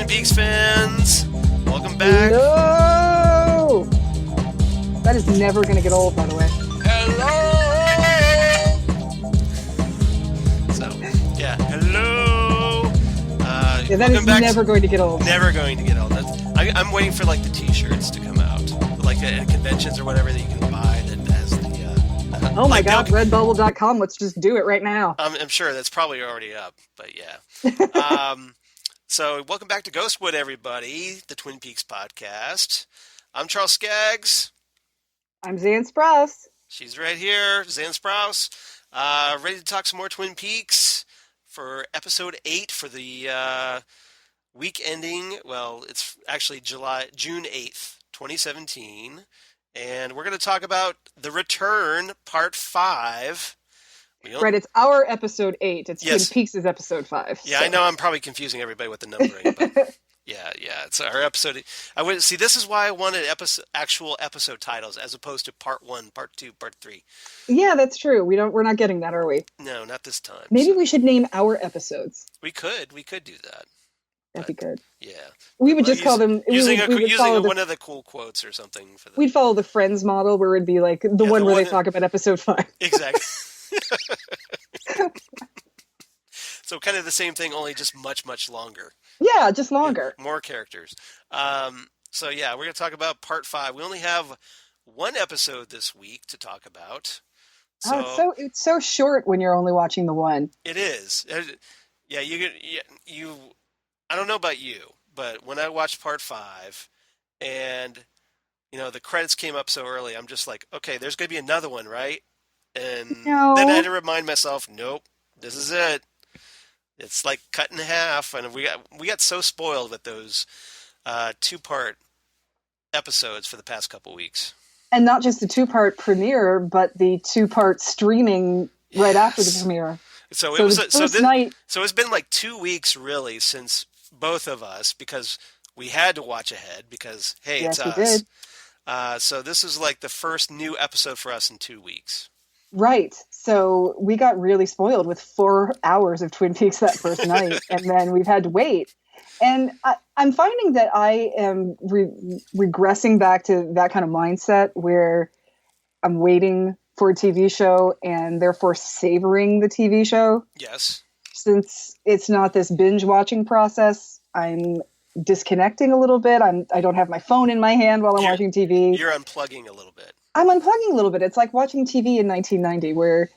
Twin Peaks fans. Welcome back. Hello! That is never going to get old, by the way. Hello! So, yeah, hello. Yeah, that is never going to get old. Never going to get old. I'm waiting for, like, the t-shirts to come out. Like, at conventions or whatever that you can buy that has the... oh my god, redbubble.com. Let's just do it right now. I'm sure that's probably already up, but yeah. So, welcome back to Ghostwood, everybody, the Twin Peaks podcast. I'm Charles Skaggs. I'm Zan Sprouse. She's right here, Zan Sprouse. Ready to talk some more Twin Peaks for episode 8 for the week ending. Well, it's actually June 8th, 2017. And we're going to talk about The Return, Part 5. Right, it's our episode 8. It's yes. Twin Peaks' episode 5. Yeah, so. I know I'm probably confusing everybody with the numbering, but yeah, it's our episode. I would see. This is why I wanted actual episode titles as opposed to Part 1, Part 2, Part 3. Yeah, that's true. We're not getting that, are we? No, not this time. Maybe we should name our episodes. We could do that. That'd be good. Yeah, we would just call them using one of the cool quotes or something. We'd follow the Friends model, where it'd be like the one where they talk about episode 5. Exactly. So kind of the same thing, only just much, much longer. Yeah, just longer. More characters. So yeah, we're going to talk about Part 5. We only have one episode this week to talk about. So, it's so short when you're only watching the one. It is. Yeah, you. I don't know about you, but when I watched Part 5 and, the credits came up so early, I'm just like, okay, there's going to be another one, right? And then I had to remind myself, nope, this is it. It's like cut in half, and we got so spoiled with those 2-part episodes for the past couple weeks. And not just the 2-part premiere, but the 2-part streaming right after the premiere. So it's been like 2 weeks really since both of us, because we had to watch ahead because hey, yes, it's us. Did. So this is like the first new episode for us in 2 weeks. Right. So we got really spoiled with 4 hours of Twin Peaks that first night, and then we've had to wait. And I'm finding that I am regressing back to that kind of mindset where I'm waiting for a TV show and therefore savoring the TV show. Yes. Since it's not this binge watching process, I'm disconnecting a little bit. I don't have my phone in my hand while I'm watching TV. You're unplugging a little bit. I'm unplugging a little bit. It's like watching TV in 1990, where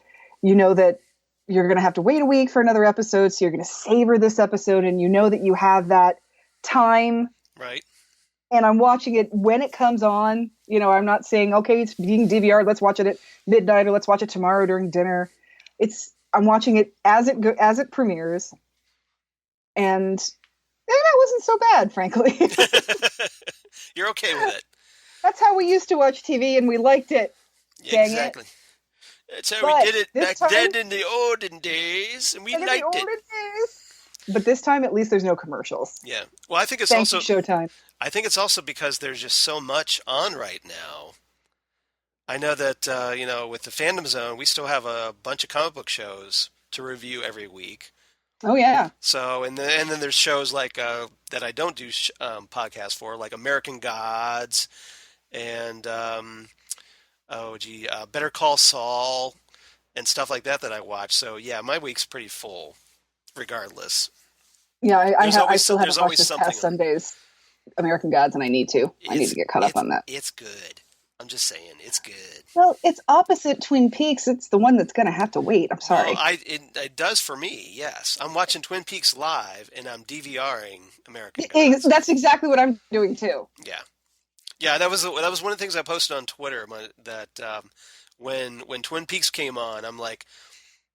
you know that you're going to have to wait a week for another episode, so you're going to savor this episode, and you know that you have that time. Right. And I'm watching it when it comes on. I'm not saying, okay, it's being DVR'd, let's watch it at midnight, or let's watch it tomorrow during dinner. I'm watching it as it premieres, and it wasn't so bad, frankly. You're okay with it. That's how we used to watch TV, and we liked it. Yeah, exactly. That's how we did it back then in the olden days, and we liked it. But this time, at least, there's no commercials. Yeah. Well, I think it's also Showtime. I think it's also because there's just so much on right now. I know that with the Fandom Zone, we still have a bunch of comic book shows to review every week. Oh yeah. So and then there's shows like that I don't do podcasts for, like American Gods. And Better Call Saul and stuff like that I watch. So yeah, my week's pretty full, regardless. Yeah, I still haven't watched this past Sunday's American Gods, and I need to. I need to get caught up on that. It's good. I'm just saying, it's good. Well, it's opposite Twin Peaks. It's the one that's going to have to wait. I'm sorry. Well, it does for me. Yes, I'm watching Twin Peaks live, and I'm DVRing American Gods. That's exactly what I'm doing too. Yeah. Yeah, that was one of the things I posted on Twitter. That when Twin Peaks came on, I'm like,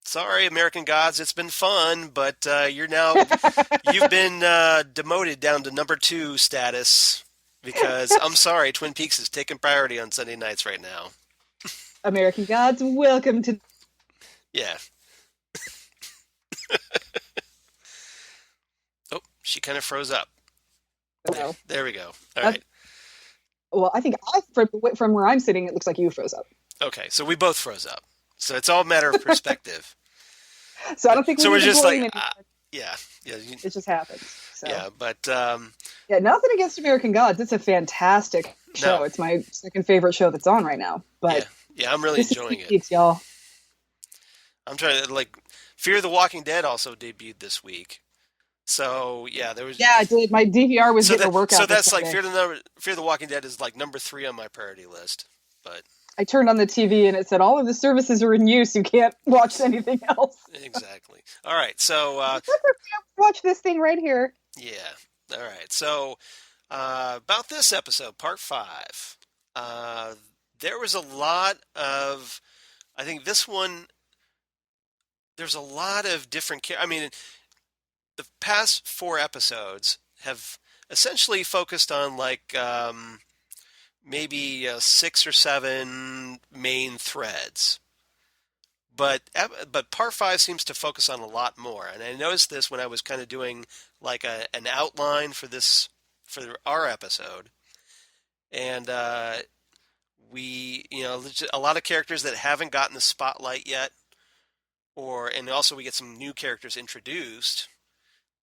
sorry, American Gods, it's been fun, but you've been demoted down to number 2 status because I'm sorry, Twin Peaks is taking priority on Sunday nights right now. American Gods, welcome to. Yeah. Oh, she kind of froze up. There we go. All right. Well, I think from where I'm sitting, it looks like you froze up. Okay, so we both froze up. So it's all a matter of perspective. So I don't think we're just like, yeah. It just happens. So Yeah, but yeah, nothing against American Gods. It's a fantastic no, show. It's my second favorite show that's on right now. yeah, But yeah, I'm really this is enjoying Twin it. Peaks, y'all. I'm trying to like Fear the Walking Dead also debuted this week. So yeah, there was Yeah, I did. My DVR was getting a so workout this that's like Sunday. Fear the Walking Dead is like number 3 on my priority list. But I turned on the TV and it said all of the services are in use. You can't watch anything else. exactly. All right, so Watch this thing right here. yeah, all right. So about this episode, part 5, uh, there was a lot of. I think this one. There's a lot of different. I mean, the past 4 episodes have essentially focused on like maybe 6 or 7 main threads. But part 5 seems to focus on a lot more, and I noticed this when I was kind of doing like an outline for for our episode, and we a lot of characters that haven't gotten the spotlight yet, and also we get some new characters introduced.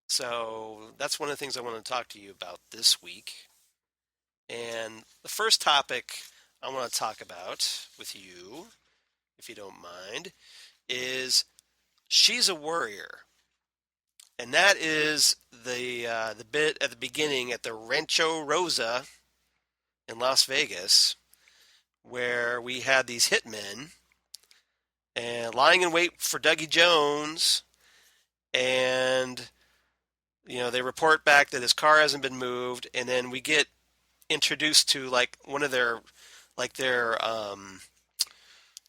So that's one of the things I want to talk to you about this week. And the first topic I want to talk about with you, if you don't mind, is She's a Warrior. And that is the bit at the beginning at the Rancho Rosa in Las Vegas, where we had these hitmen and lying in wait for Dougie Jones, and they report back that his car hasn't been moved, and then we get introduced to like one of their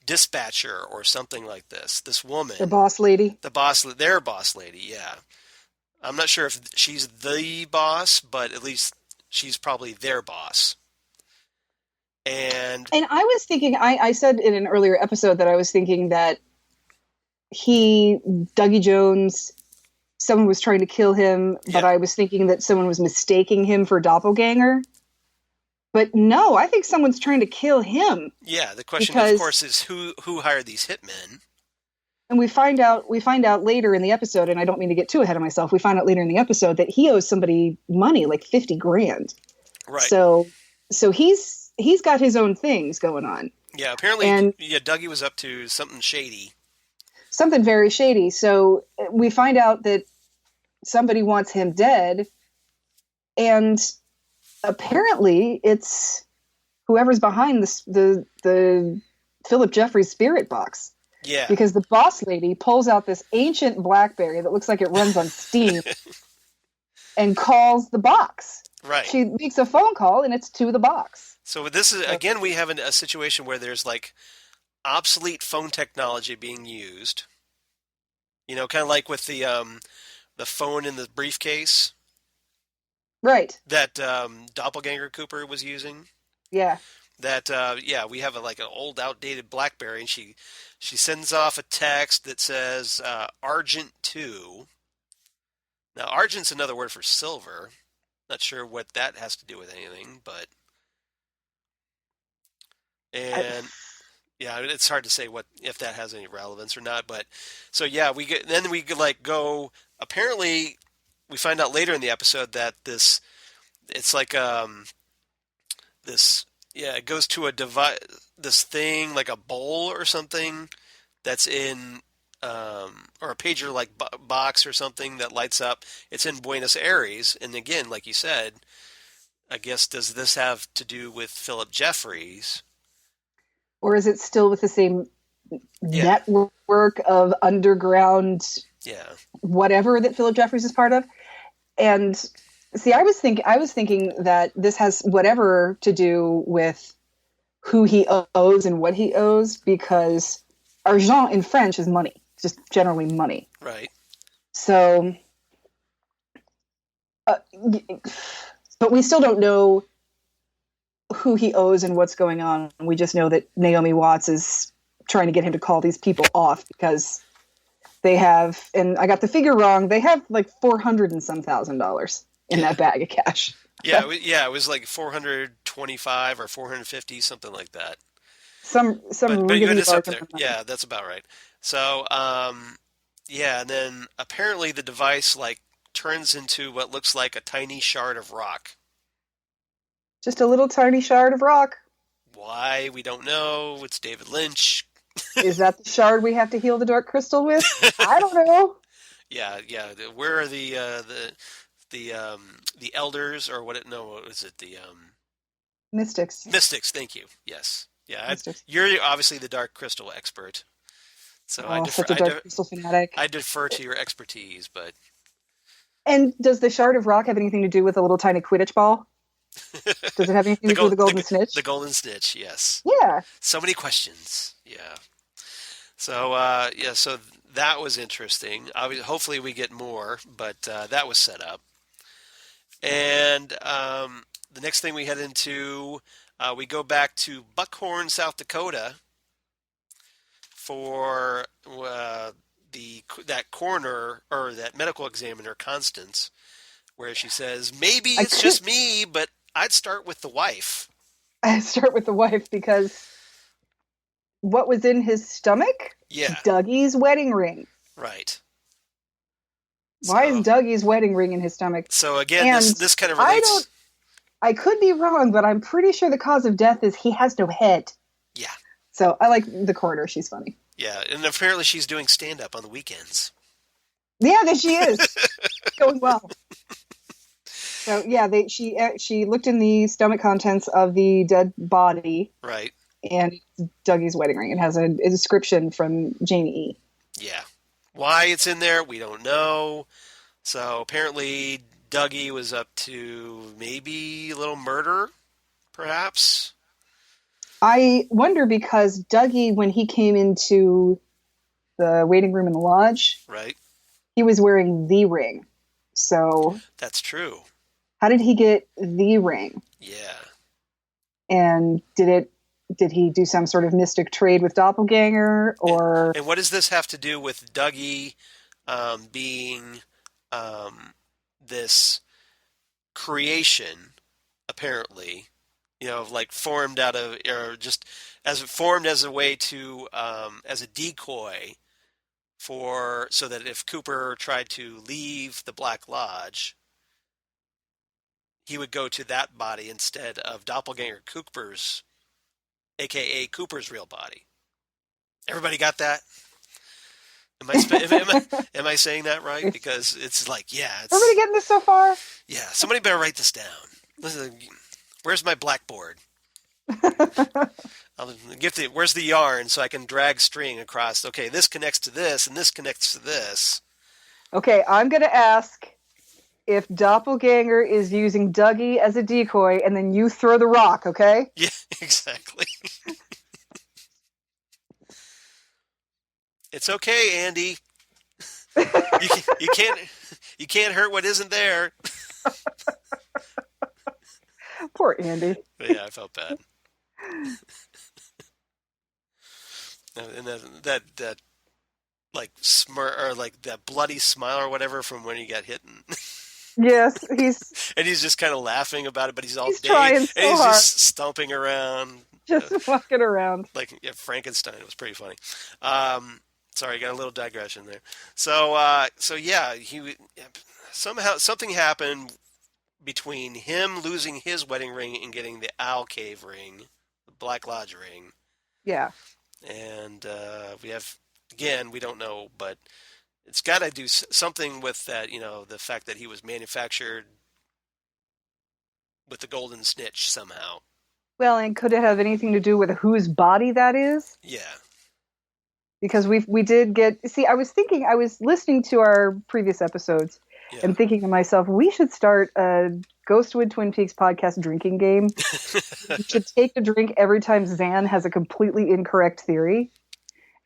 dispatcher or something like this. This The woman, boss lady. their boss lady. Yeah, I'm not sure if she's the boss, but at least she's probably their boss. And And I was thinking, I said in an earlier episode that I was thinking that Dougie Jones, someone was trying to kill him, but yeah, I was thinking that someone was mistaking him for doppelganger. But no, I think someone's trying to kill him yeah. The question, of because, course, is who hired these hitmen? and we find out later in the episode, and I don't mean to get too ahead of myself. We find out later in the episode that he owes somebody money, like 50 grand. Right. So he's got his own things going on, Yeah. Apparently, and yeah. Dougie was up to something shady. something very shady. So we find out that somebody wants him dead, and apparently it's whoever's behind the Philip Jeffries spirit box, Yeah. because the boss lady pulls out this ancient BlackBerry that looks like it runs on steam and calls the box. Right. She makes a phone call and it's to the box. So this is again we have a situation where there's like obsolete phone technology being used. Kind of like with the phone in the briefcase Right. that Doppelganger Cooper was using. Yeah. That yeah, we have like an old outdated BlackBerry, and she sends off a text that says Argent 2. Now Argent's another word for silver. Not sure what that has to do with anything, but and yeah, it's hard to say what if that has any relevance or not. But so yeah, we could like go. Apparently, we find out later in the episode that it's like this yeah, it goes to a device, this thing like a bowl or something that's in or a pager like box or something that lights up. It's in Buenos Aires, and again, like you said, I guess does this have to do with Philip Jeffries? Or is it still with the same Yeah, network of underground yeah, whatever that Philip Jeffries is part of? And see, I was thinking that this has whatever to do with who he owes and what he owes, because argent in French is money, just generally money. right. So, uh, but we still don't know who he owes and what's going on. We just know that Naomi Watts is trying to get him to call these people off because they have, and I got the figure wrong, they have like 400 and some $1,000 in that bag of cash. Yeah, it was like 425 or 450, something like that. Some But really it's up large there. amount of money. Yeah, that's about right. So, yeah, and then apparently the device like turns into what looks like a tiny shard of rock. Just a little tiny shard of rock. Why? We don't know. It's David Lynch. Is that the shard we have to heal the dark crystal with? I don't know. Yeah, yeah. Where are the elders or what? No, what was it? The Mystics. mystics. Thank you. Yes. Yeah. Mystics. You're obviously the dark crystal expert, so Oh, such a dark crystal fanatic. I defer to your expertise. But And does the shard of rock have anything to do with a little tiny Quidditch ball? Does it have anything to do with the golden snitch? The golden snitch. Yes. Yeah. So many questions. Yeah. So so that was interesting. Hopefully we get more, but that was set up. And the next thing we head into, we go back to Buckhorn, South Dakota, for that coroner or that medical examiner, Constance, where she says, maybe it's just me, but I'd start with the wife. I'd start with the wife because what was in his stomach? Yeah. Dougie's wedding ring. Right. Why is Dougie's wedding ring in his stomach? So again, this kind of relates. I could be wrong, but I'm pretty sure the cause of death is he has no head. Yeah. So I like the coroner. She's funny. Yeah, and apparently she's doing stand-up on the weekends. Yeah, there she is. Going well. So yeah, she looked in the stomach contents of the dead body. Right. And it's Dougie's wedding ring. It has a description from Janie E. Yeah. Why it's in there, we don't know. So apparently Dougie was up to maybe a little murder, perhaps. I wonder because Dougie, when he came into the waiting room in the lodge, right, he was wearing the ring. So that's true. How did he get the ring? Yeah. And did he do some sort of mystic trade with Doppelganger, or? And what does this have to do with Dougie being this creation, apparently, like formed out of, or just formed as a way to, as a decoy so that if Cooper tried to leave the Black Lodge, he would go to that body instead of Doppelganger Cooper's, a.k.a. Cooper's real body. Everybody got that? Am I saying that right? Because it's like, yeah. Everybody getting this so far? Yeah, somebody better write this down. Listen, where's my blackboard? Where's the yarn so I can drag string across? Okay, this connects to this, and this connects to this. Okay, I'm going to ask if Doppelganger is using Dougie as a decoy, and then you throw the rock, okay? Yeah, exactly. It's okay, Andy. You can't hurt what isn't there. Poor Andy. But yeah, I felt bad. And that like or like that bloody smile or whatever from when he got hit. Yes, he's just kind of laughing about it, but he's all trying so hard. Just stomping around, just walking around like Frankenstein. It was pretty funny. Sorry, got a little digression there. So yeah, somehow something happened between him losing his wedding ring and getting the Owl Cave ring, the Black Lodge ring. Yeah. And we don't know, but it's got to do something with that, the fact that he was manufactured with the golden snitch somehow. Well, and could it have anything to do with whose body that is? Yeah. Because we did get... See, I was listening to our previous episodes and thinking to myself, we should start a Ghostwood Twin Peaks podcast drinking game. You should take a drink every time Zan has a completely incorrect theory.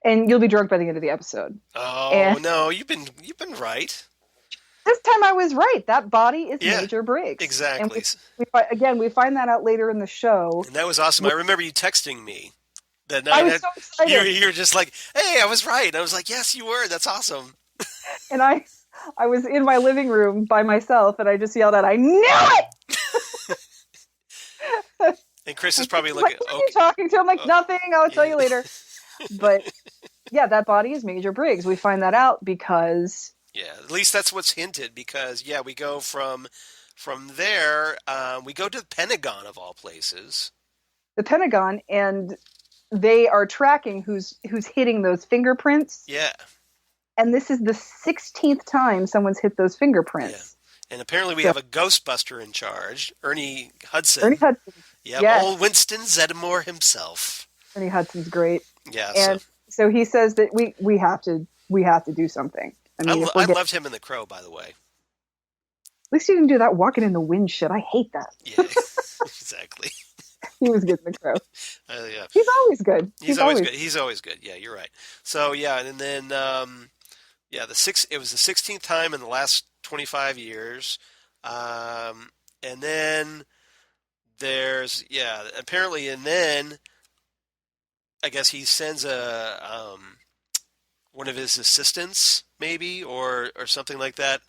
And you'll be drunk by the end of the episode. Oh, no, you've been right. This time I was right. That body is Major Briggs. Exactly. And we find that out later in the show. And that was awesome. I remember you texting me that night. I was so excited. You're just like, hey, I was right. And I was like, yes, you were. That's awesome. And I was in my living room by myself, and I just yelled out, I knew it! And Chris is probably looking... What are you talking to? I'm like, nothing. I'll tell you later. But, yeah, that body is Major Briggs. We find that out because Yeah, at least that's what's hinted because yeah, we go from there. We go to the Pentagon of all places. The Pentagon, and they are tracking who's hitting those fingerprints. Yeah, And this is the 16th time someone's hit those yeah. fingerprints. And apparently we So have a Ghostbuster in charge, Ernie Ernie Hudson. Hudson, Yep, yes, old Winston Zeddemore himself. Ernie Hudson's great. Yeah, so And so he says that we have to do something. I mean, if we're I getting, loved him in The Crow, by the way. at least he didn't do that walking in the wind shit. I hate that. Yeah, exactly. He was good in the Crow. Yeah, He's always good. he's always good. He's always good. Yeah, you're right. So yeah, and then yeah, it was the 16th time in the last 25 years, and then there's yeah, apparently, and then I guess he sends a one of his assistants, maybe, or something like that.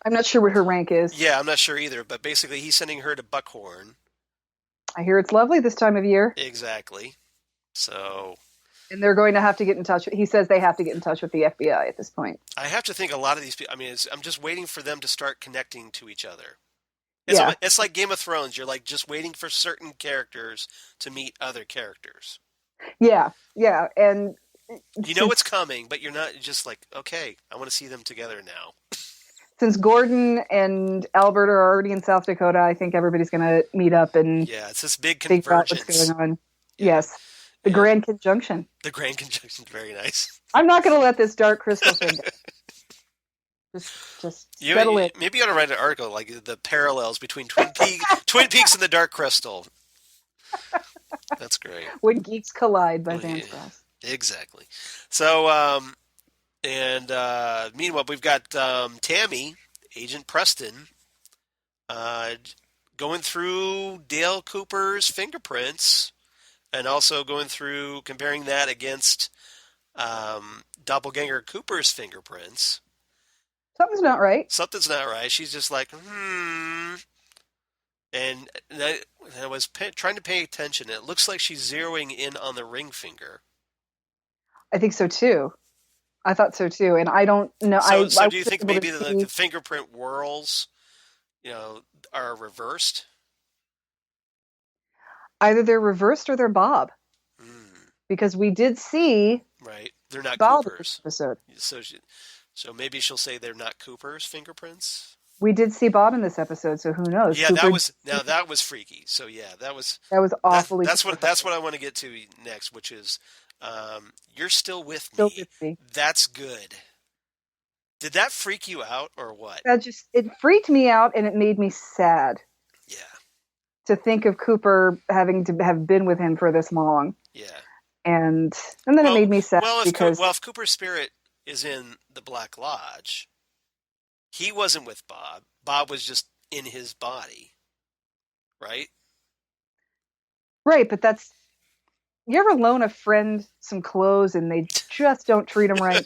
I'm not sure what her rank is. Yeah, I'm not sure either, but basically he's sending her to Buckhorn. I hear it's lovely this time of year, Exactly. So and they're going to have to get in touch. He says they have to get in touch with the FBI at this point. I have to think a lot of these people. I mean, I'm just waiting for them to start connecting to each other. Yeah, It's like Game of Thrones. You're like just waiting for certain characters to meet other characters. yeah, and You know what's coming, but you're not just like, okay, I want to see them together now. since Gordon and Albert are already in South Dakota, I think everybody's going to meet up and Yeah, it's this big figure out what's convergence. going on. Yeah, Yes, the yeah. Grand Conjunction. The Grand Conjunction, very nice. I'm not going to let this dark crystal thing go. Just settle in. Maybe you ought to write an article like the parallels between Twin Peaks and the Dark Crystal. That's great. When Geeks Collide by Well, Van yeah, Strass. exactly. So, and meanwhile, we've got Tammy, Agent Preston, uh, going through Dale Cooper's fingerprints and also going through comparing that against Doppelganger Cooper's fingerprints. Something's not right. Something's not right. She's just like, And I was trying to pay attention. It looks like she's zeroing in on the ring finger. I think so too. I thought so too, and I don't know. So I do you was think able maybe to the see- fingerprint whorls, are reversed? either they're reversed or they're Bob, Mm, because we did see right. They're not Bob in this Cooper's. episode. So maybe she'll say they're not Cooper's fingerprints. We did see Bob in this episode, so who knows? Yeah, Cooper, that was freaky. So yeah, that was awfully. that's what I want to get to next, which is you're still with still me. with me. That's good. Did that freak you out or what? It freaked me out, and it made me sad Yeah, to think of Cooper having to have been with him for this long, yeah. and then it made me sad because If Cooper's spirit is in the Black Lodge, he wasn't with Bob. Bob was just in his body, right? right, but that's. You ever loan a friend some clothes and they just don't treat them right?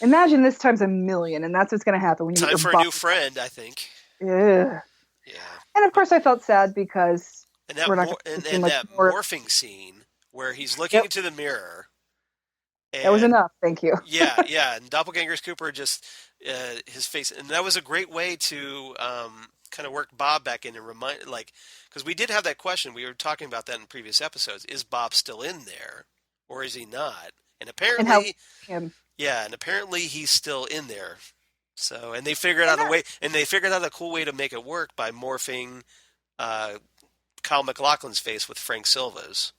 Imagine this times a million, and that's what's going to happen when you Time get for your a new friend, I think. Ugh. Yeah, And of course, I felt sad because and that we're not mor- going and, to see and much that more. morphing scene where he's looking Yep. into the mirror. And, That was enough. Thank you. yeah, and Doppelganger's Cooper just his face, and that was a great way to kind of work Bob back in and remind, because we did have that question. We were talking about that in previous episodes. Is Bob still in there, or is he not? And And how apparently, him. yeah, and apparently he's still in there. So, and they figured out a way, and they figured out a cool way to make it work by morphing Kyle MacLachlan's face with Frank Silva's.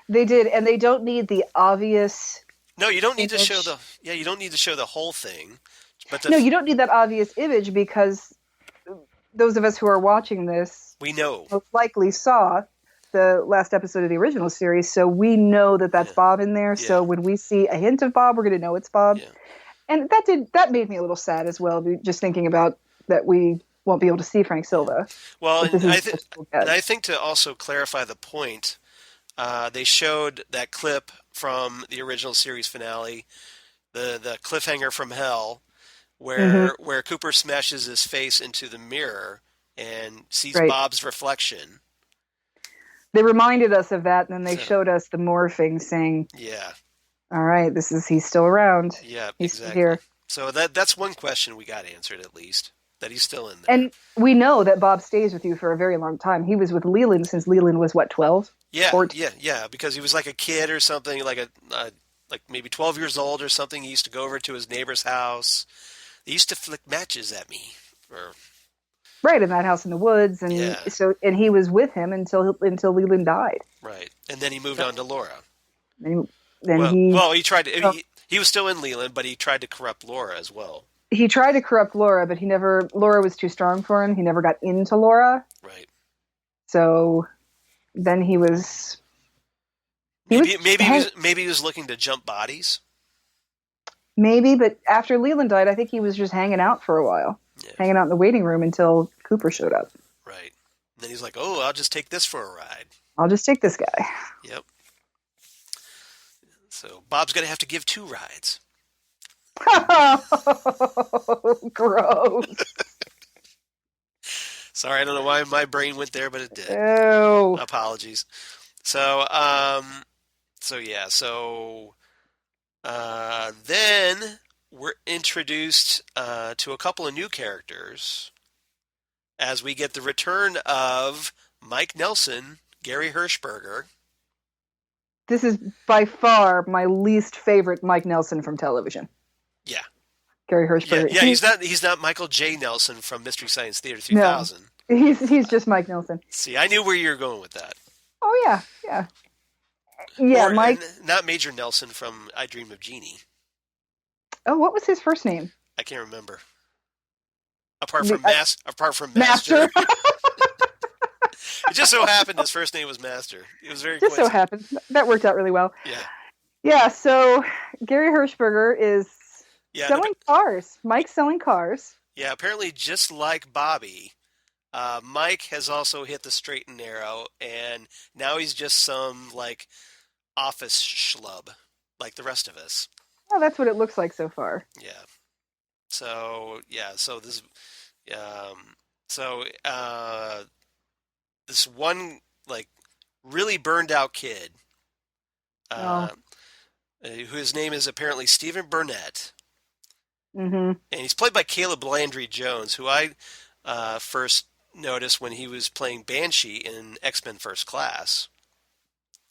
They did, and they don't need the obvious. No, you don't need to image. show you don't need to show the whole thing. But No, you don't need that obvious image because those of us who are watching this we know. most likely saw the last episode of the original series, so we know that that's Yeah. Bob in there. So Yeah. when we see a hint of Bob, we're going to know it's Bob. Yeah. And that made me a little sad as well, just thinking about that we won't be able to see Frank Silva. Well, This and is just so good. I think to also clarify the point, they showed that clip from the original series finale, the cliffhanger from hell, where Cooper smashes his face into the mirror and sees Right. Bob's reflection. They reminded us of that, and then they So- showed us the morphing, saying, Yeah, "All right, he's still around. yeah, He's still exactly. here." So that's one question we got answered at least. That he's still in there. And we know that Bob stays with you for a very long time. He was with Leland since Leland was what, 12? Yeah, 14? yeah, yeah. Because he was like a kid or something, like maybe 12 years old or something. He used to go over to his neighbor's house. They used to flick matches at me. Or Right, in that house in the woods, and yeah, and he was with him until Leland died. right. And then he moved on to Laura. And then Well, he tried to. oh, He was still in Leland, but he tried to corrupt Laura as well. he tried to corrupt Laura, but he never. Laura was too strong for him. He never got into Laura. Right. So then he was. He was Maybe he was looking to jump bodies. maybe, but after Leland died, I think he was just hanging out for a while, Yeah. hanging out in the waiting room until Cooper showed up. Right. And then he's like, "Oh, I'll just take this for a ride." I'll just take this guy. Yep. So Bob's gonna have to give 2 rides. Gross. Sorry, I don't know why my brain went there, but it did. Ew. Apologies. So, then we're introduced to a couple of new characters as we get the return of Mike Nelson, Gary Hirschberger. This is by far my least favorite Mike Nelson from television. Yeah, Gary Hirschberger. yeah. He's not Michael J. Nelson from Mystery Science Theater No, 3000. he's just Mike Nelson. See, I knew where you were going with that. Oh yeah, Mike. Not Major Nelson from I Dream of Jeannie. Oh, what was his first name? I can't remember. Apart from Master. Master. It just so happened his first name was Master. It was very Just so coincidental. happened. That worked out really well. Yeah. Yeah, so Gary Hirschberger is selling cars. Mike's selling cars. Yeah, apparently just like Bobby, Mike has also hit the straight and narrow, and now he's just some, like, office schlub, like the rest of us. Oh, that's what it looks like so far. Yeah. So, yeah, um, so, this one, like, really burned out kid, Oh. whose name is apparently Stephen Burnett, Mm-hmm. and he's played by Caleb Landry Jones, who I first noticed when he was playing Banshee in X-Men First Class.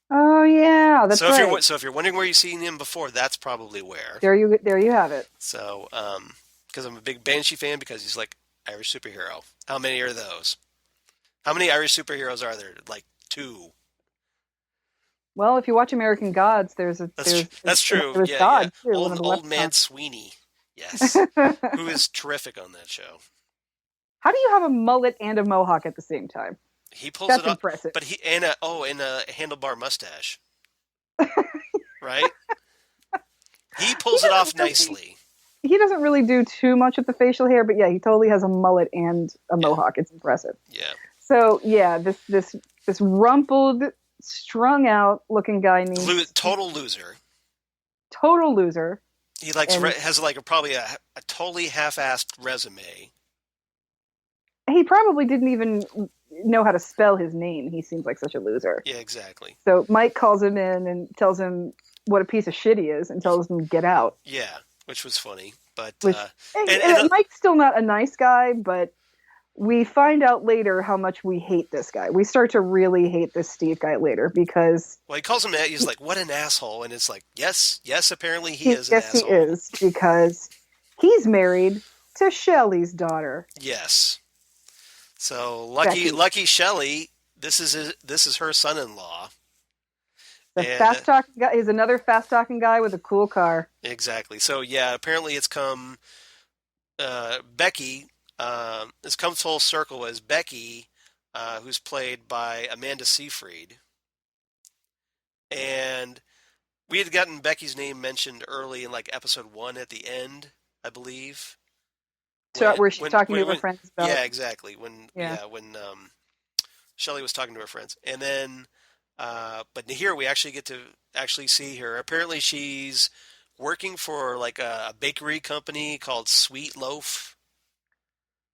Oh yeah, that's So right. if you're wondering where you've seen him before, that's probably where. There you have it. So, because I'm a big Banshee fan, because he's like Irish superhero. How many are those? How many Irish superheroes are there? Like 2. Well, if you watch American Gods, That's true. There's Yeah, God yeah. too. One of the Old left man Sweeney. Yes, who is terrific on that show. How do you have a mullet and a mohawk at the same time? He pulls That's it off, impressive. but and a handlebar mustache, right? He pulls it off nicely. He doesn't really do too much with the facial hair, but yeah, he totally has a mullet and a mohawk. It's impressive. Yeah. So yeah, this rumpled, strung out looking guy named Total loser. total loser. He has like probably a totally half-assed resume. He probably didn't even know how to spell his name. He seems like such a loser. Yeah, exactly. So Mike calls him in and tells him what a piece of shit he is and tells him to get out. Yeah, which was funny. But Mike's still not a nice guy, but we find out later how much we hate this guy. We start to really hate this Steve guy later because... Well, he calls him that. He's like, what an asshole. And it's like, yes, apparently he is an yes, asshole. He is, because he's married to Shelley's daughter. Yes. So Becky. lucky Shelley, this is her son-in-law. Fast talking guy is another fast talking guy with a cool car. Exactly. So yeah, apparently it's come Becky. It's come full circle as Becky, who's played by Amanda Seyfried, and we had gotten Becky's name mentioned early in like episode 1 at the end, I believe. Where she's talking to her friends about. Yeah, exactly. When Shelley was talking to her friends, and then but here we actually get to see her. Apparently, she's working for like a bakery company called Sweet Loaf.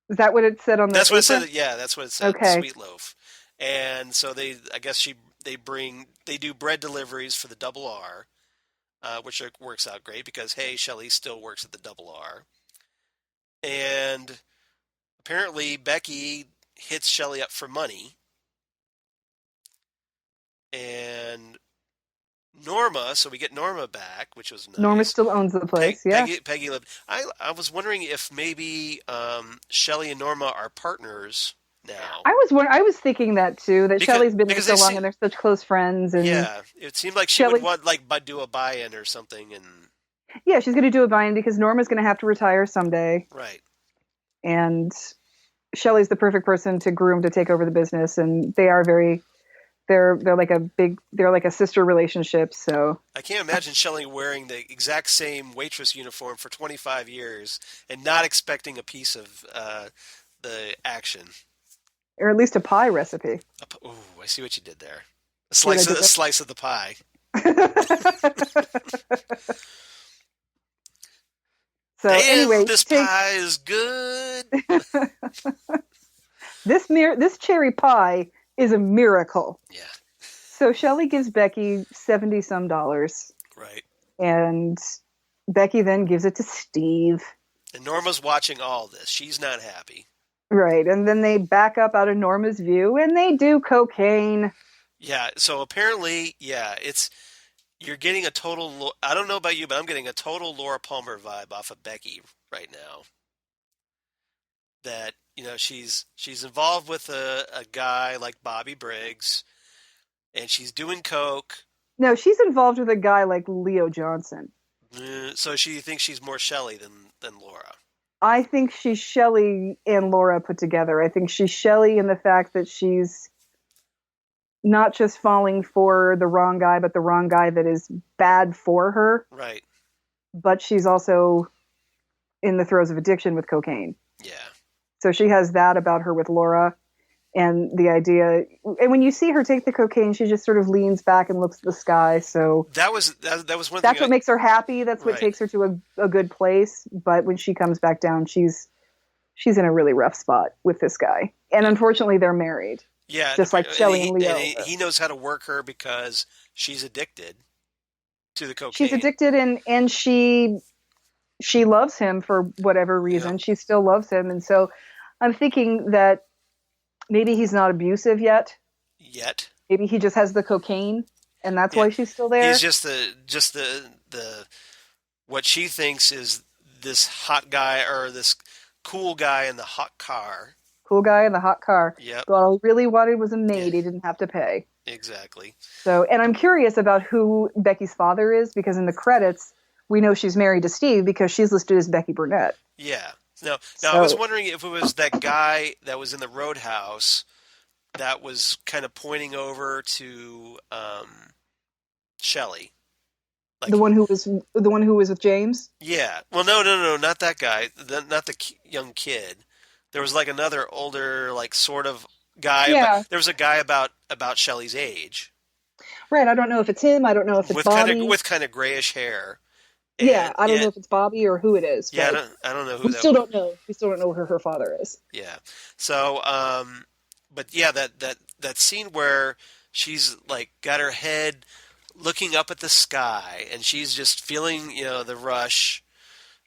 Is that what it said on the? That's what it said. Yeah, that's what it said. Okay. Sweet Loaf. And so they do bread deliveries for the Double R. which works out great because, hey, Shelley still works at the Double R. And apparently Becky hits Shelley up for money. And Norma, so we get Norma back, which was Norma nice. still owns the place. Yeah. Peggy Lipton. I was wondering if maybe Shelley and Norma are partners now. I was thinking that too, that Shelley's been there Because they so long see, and they're such close friends, and yeah, it seemed like she would Shelley, want like do a buy-in or something, and yeah, she's going to do a buy-in because Norma's going to have to retire someday, right. and Shelley's the perfect person to groom to take over the business, and they're like they're like a sister relationship. So I can't imagine Shelley wearing the exact same waitress uniform for 25 years and not expecting a piece of the action. or at least a pie recipe. Oh, I see what you did there. See what I did A there? slice of the pie. So Damn, anyway, this pie is good. this cherry pie is a miracle. Yeah, So Shelley gives Becky 70 some dollars, right. and Becky then gives it to Steve. And Norma's watching all this. She's not happy. Right, and then they back up out of Norma's view and they do cocaine. Yeah, so apparently, yeah, you're getting a total. I don't know about you, but I'm getting a total Laura Palmer vibe off of Becky right now. That she's involved with a guy like Bobby Briggs, and she's doing coke. No, she's involved with a guy like Leo Johnson. So she thinks she's more Shelley than Laura. I think she's Shelley and Laura put together. I think she's Shelley in the fact that she's not just falling for the wrong guy, but the wrong guy that is bad for her. Right. But she's also in the throes of addiction with cocaine. Yeah. So she has that about her with Laura. And the idea, and when you see her take the cocaine, she just sort of leans back and looks at the sky. So that was one thing. That's what makes her happy. That's what Right. takes her to a good place. But when she comes back down, she's in a really rough spot with this guy. And unfortunately, they're married. Yeah, Just like Shelley and Leo. And he knows how to work her because she's addicted to the cocaine. She's addicted, and she loves him for whatever reason. Yeah. She still loves him, and so I'm thinking that maybe he's not abusive yet. Maybe he just has the cocaine, and that's why she's still there. He's just the what she thinks is this hot guy or this cool guy in the hot car. Cool guy in the hot car. Yep. But all he really wanted was a maid. He didn't have to pay. Exactly. So, and I'm curious about who Becky's father is, because in the credits we know she's married to Steve because she's listed as Becky Burnett. Yeah. Now I was wondering if it was that guy that was in the Roadhouse that was kind of pointing over to Shelley. Like, the one who was with James. Yeah. Well, no, not that guy. Not the young kid. There was like another older, like sort of guy. Yeah. There was a guy about Shelley's age. Right. I don't know if it's him. I don't know if it's Bobby. With kind of grayish hair. Yeah, I don't know if it's Bobby or who it is. Yeah, I don't know who. We still don't know. We still don't know who her father is. Yeah. So, but yeah, that scene where she's like got her head looking up at the sky and she's just feeling, the rush,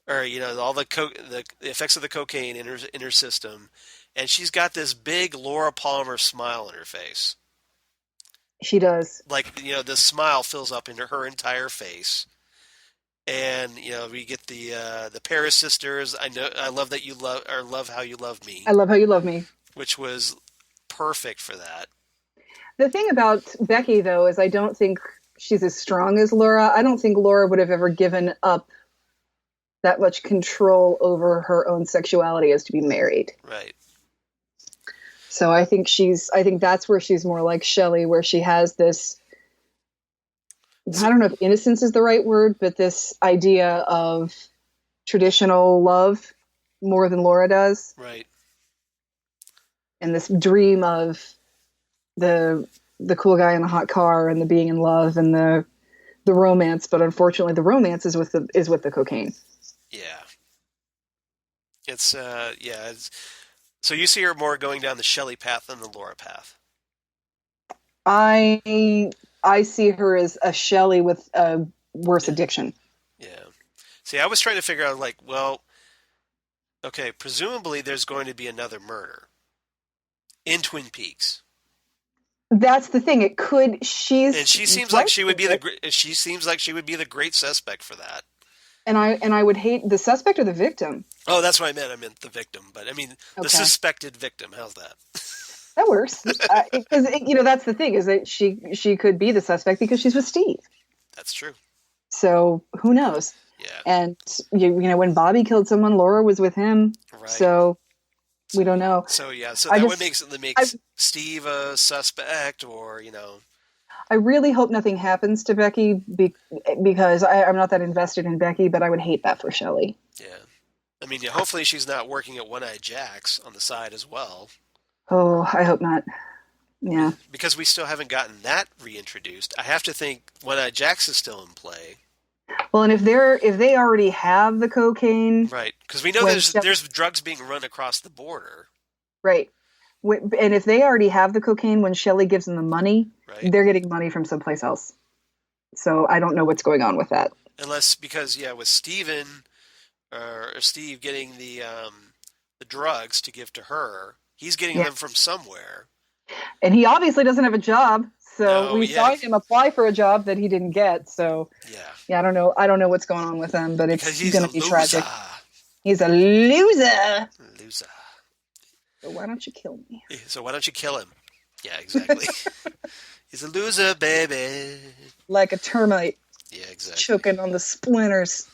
or all the effects of the cocaine in her system, and she's got this big Laura Palmer smile on her face. She does. Like, the smile fills up into her entire face. And we get the Paris sisters. I love that you love how you love me. I love how you love me, which was perfect for that. The thing about Becky, though, is I don't think she's as strong as Laura. I don't think Laura would have ever given up that much control over her own sexuality as to be married. Right. So I think that's where she's more like Shelley, where she has this. I don't know if innocence is the right word, but this idea of traditional love more than Laura does. Right. And this dream of the cool guy in the hot car and the being in love and the romance, but unfortunately the romance is with the cocaine. Yeah. It's so you see her more going down the Shelley path than the Laura path. I see her as a Shelley with a worse Yeah. addiction. Yeah. See, I was trying to figure out, like, well, okay, presumably there's going to be another murder in Twin Peaks. That's the thing. It could. And She's she seems like right she would for be it, she seems like she would be the great suspect for that. and I would hate the suspect or the victim. Oh, that's what I meant. I meant the victim, but I mean the Okay, suspected victim. How's that? that works because that's the thing is that she could be the suspect because she's with Steve. That's true. So who knows? Yeah. And when Bobby killed someone, Laura was with him. Right. So we don't know. So yeah, so I that would just makes Steve a suspect, or I really hope nothing happens to Becky because I'm not that invested in Becky, but I would hate that for Shelley. yeah. I mean, hopefully she's not working at One-Eyed Jack's on the side as well. Oh, I hope not. Yeah. Because we still haven't gotten that reintroduced. I have to think One-Eyed Jack's is still in play. Well, and if they already have the cocaine, Right, because we know there's drugs being run across the border. right? And if they already have the cocaine, when Shelley gives them the money, right, they're getting money from someplace else. So I don't know what's going on with that. Unless because with Steven or Steve getting the drugs to give to her, he's getting them from somewhere. And he obviously doesn't have a job, so we saw yeah. him apply for a job that he didn't get. So I don't know. I don't know what's going on with him, but it's going to be tragic. He's a loser. Loser. So why don't you kill me? So why don't you kill him? Yeah, exactly. He's a loser, baby. Like a termite. Yeah, exactly. Choking on the splinters.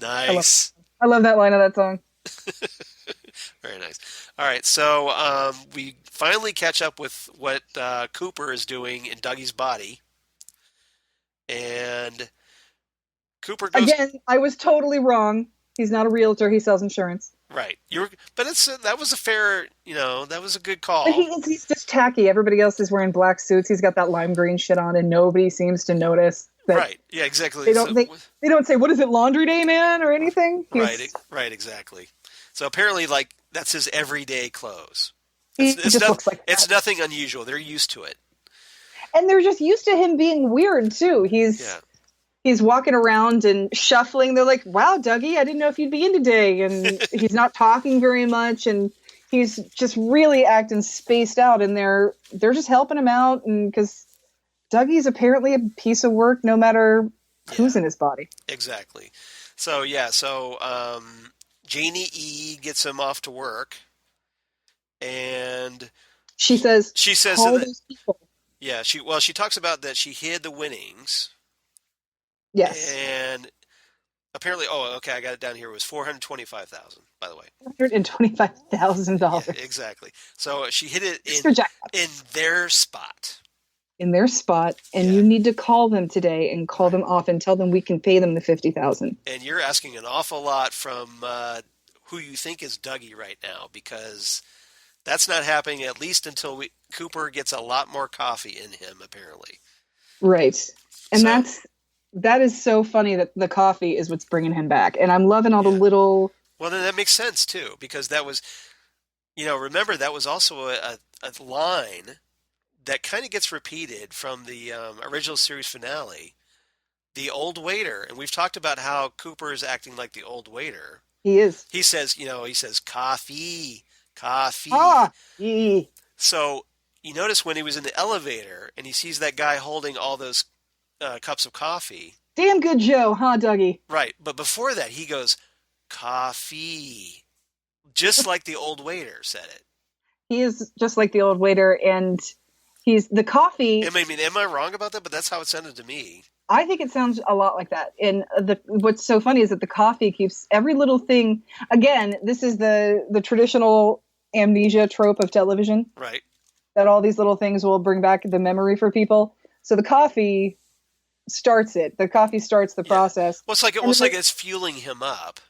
Nice. I love that line of that song. Very nice. All right, so we finally catch up with what Cooper is doing in Dougie's body. And Cooper goes... Again, I was totally wrong. He's not a realtor. He sells insurance. Right. But that was a fair, that was a good call. But he's just tacky. Everybody else is wearing black suits. He's got that lime green shit on, and nobody seems to notice that. Right. Yeah, exactly. They don't say, "What is it, laundry day, man?" or anything. Right, exactly. So apparently, like, that's his everyday clothes. Looks like that. It's nothing unusual. They're used to it. And they're just used to him being weird, too. He's walking around and shuffling. They're like, "Wow, Dougie, I didn't know if you'd be in today." And he's not talking very much, and he's just really acting spaced out. And they're just helping him out, and because Dougie's apparently a piece of work, no matter who's in his body. Exactly. So Janie E gets him off to work, and she says call those people. Yeah, she talks about that she hid the winnings. Yes. And apparently, I got it down here. It was $425,000, by the way. $425,000. Yeah, exactly. So she hid it in their spot. In their spot, and you need to call them today and call them off and tell them we can pay them the $50,000. And you're asking an awful lot from who you think is Dougie right now, because that's not happening at least until Cooper gets a lot more coffee in him, apparently. Right, and that is so funny that the coffee is what's bringing him back, and I'm loving all the little. Well, then that makes sense too, because that was, remember that was also a line that kind of gets repeated from the original series finale, the old waiter. And we've talked about how Cooper is acting like the old waiter. He is. He says, coffee, coffee. Coffee. So you notice when he was in the elevator and he sees that guy holding all those cups of coffee. Damn good Joe, huh, Dougie? Right. But before that, he goes, coffee. Just like the old waiter said it. He is just like the old waiter, and he's the coffee. Am I wrong about that? But that's how it sounded to me. I think it sounds a lot like that. And what's so funny is that the coffee keeps every little thing. Again, this is the traditional amnesia trope of television. Right. That all these little things will bring back the memory for people. So the coffee starts it. The coffee starts the process. Well, it's almost like it's fueling him up.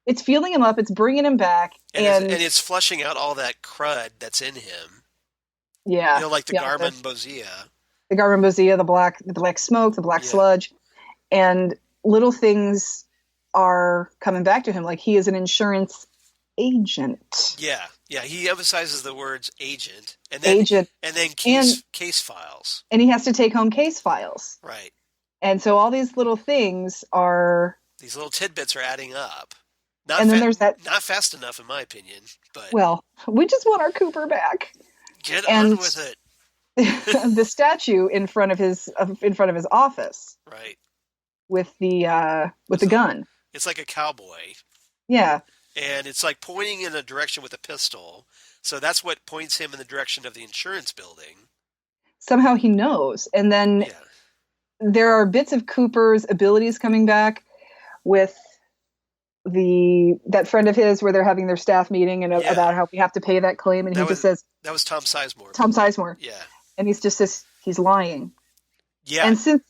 It's fueling him up. It's bringing him back. And it's flushing out all that crud that's in him. Yeah. Like the Garmonbozia. The Garmonbozia, the black smoke, the black sludge. And little things are coming back to him. Like he is an insurance agent. Yeah. Yeah. He emphasizes the words agent. And then case files. And he has to take home case files. Right. And so all these little things are, These little tidbits are adding up. and then there's that, Not fast enough, in my opinion, but well, we just want our Cooper back. get on And with it. the statue in front of his office Right. with the gun. It's like a cowboy. Yeah. And it's like pointing in a direction with a pistol. So that's what points him in the direction of the insurance building. Somehow he knows. And then Yeah. there are bits of Cooper's abilities coming back with that friend of his where they're having their staff meeting and about how we have to pay that claim. And he just says, that was Tom Sizemore. Tom Sizemore. Yeah. And he's just says he's lying. Yeah. And since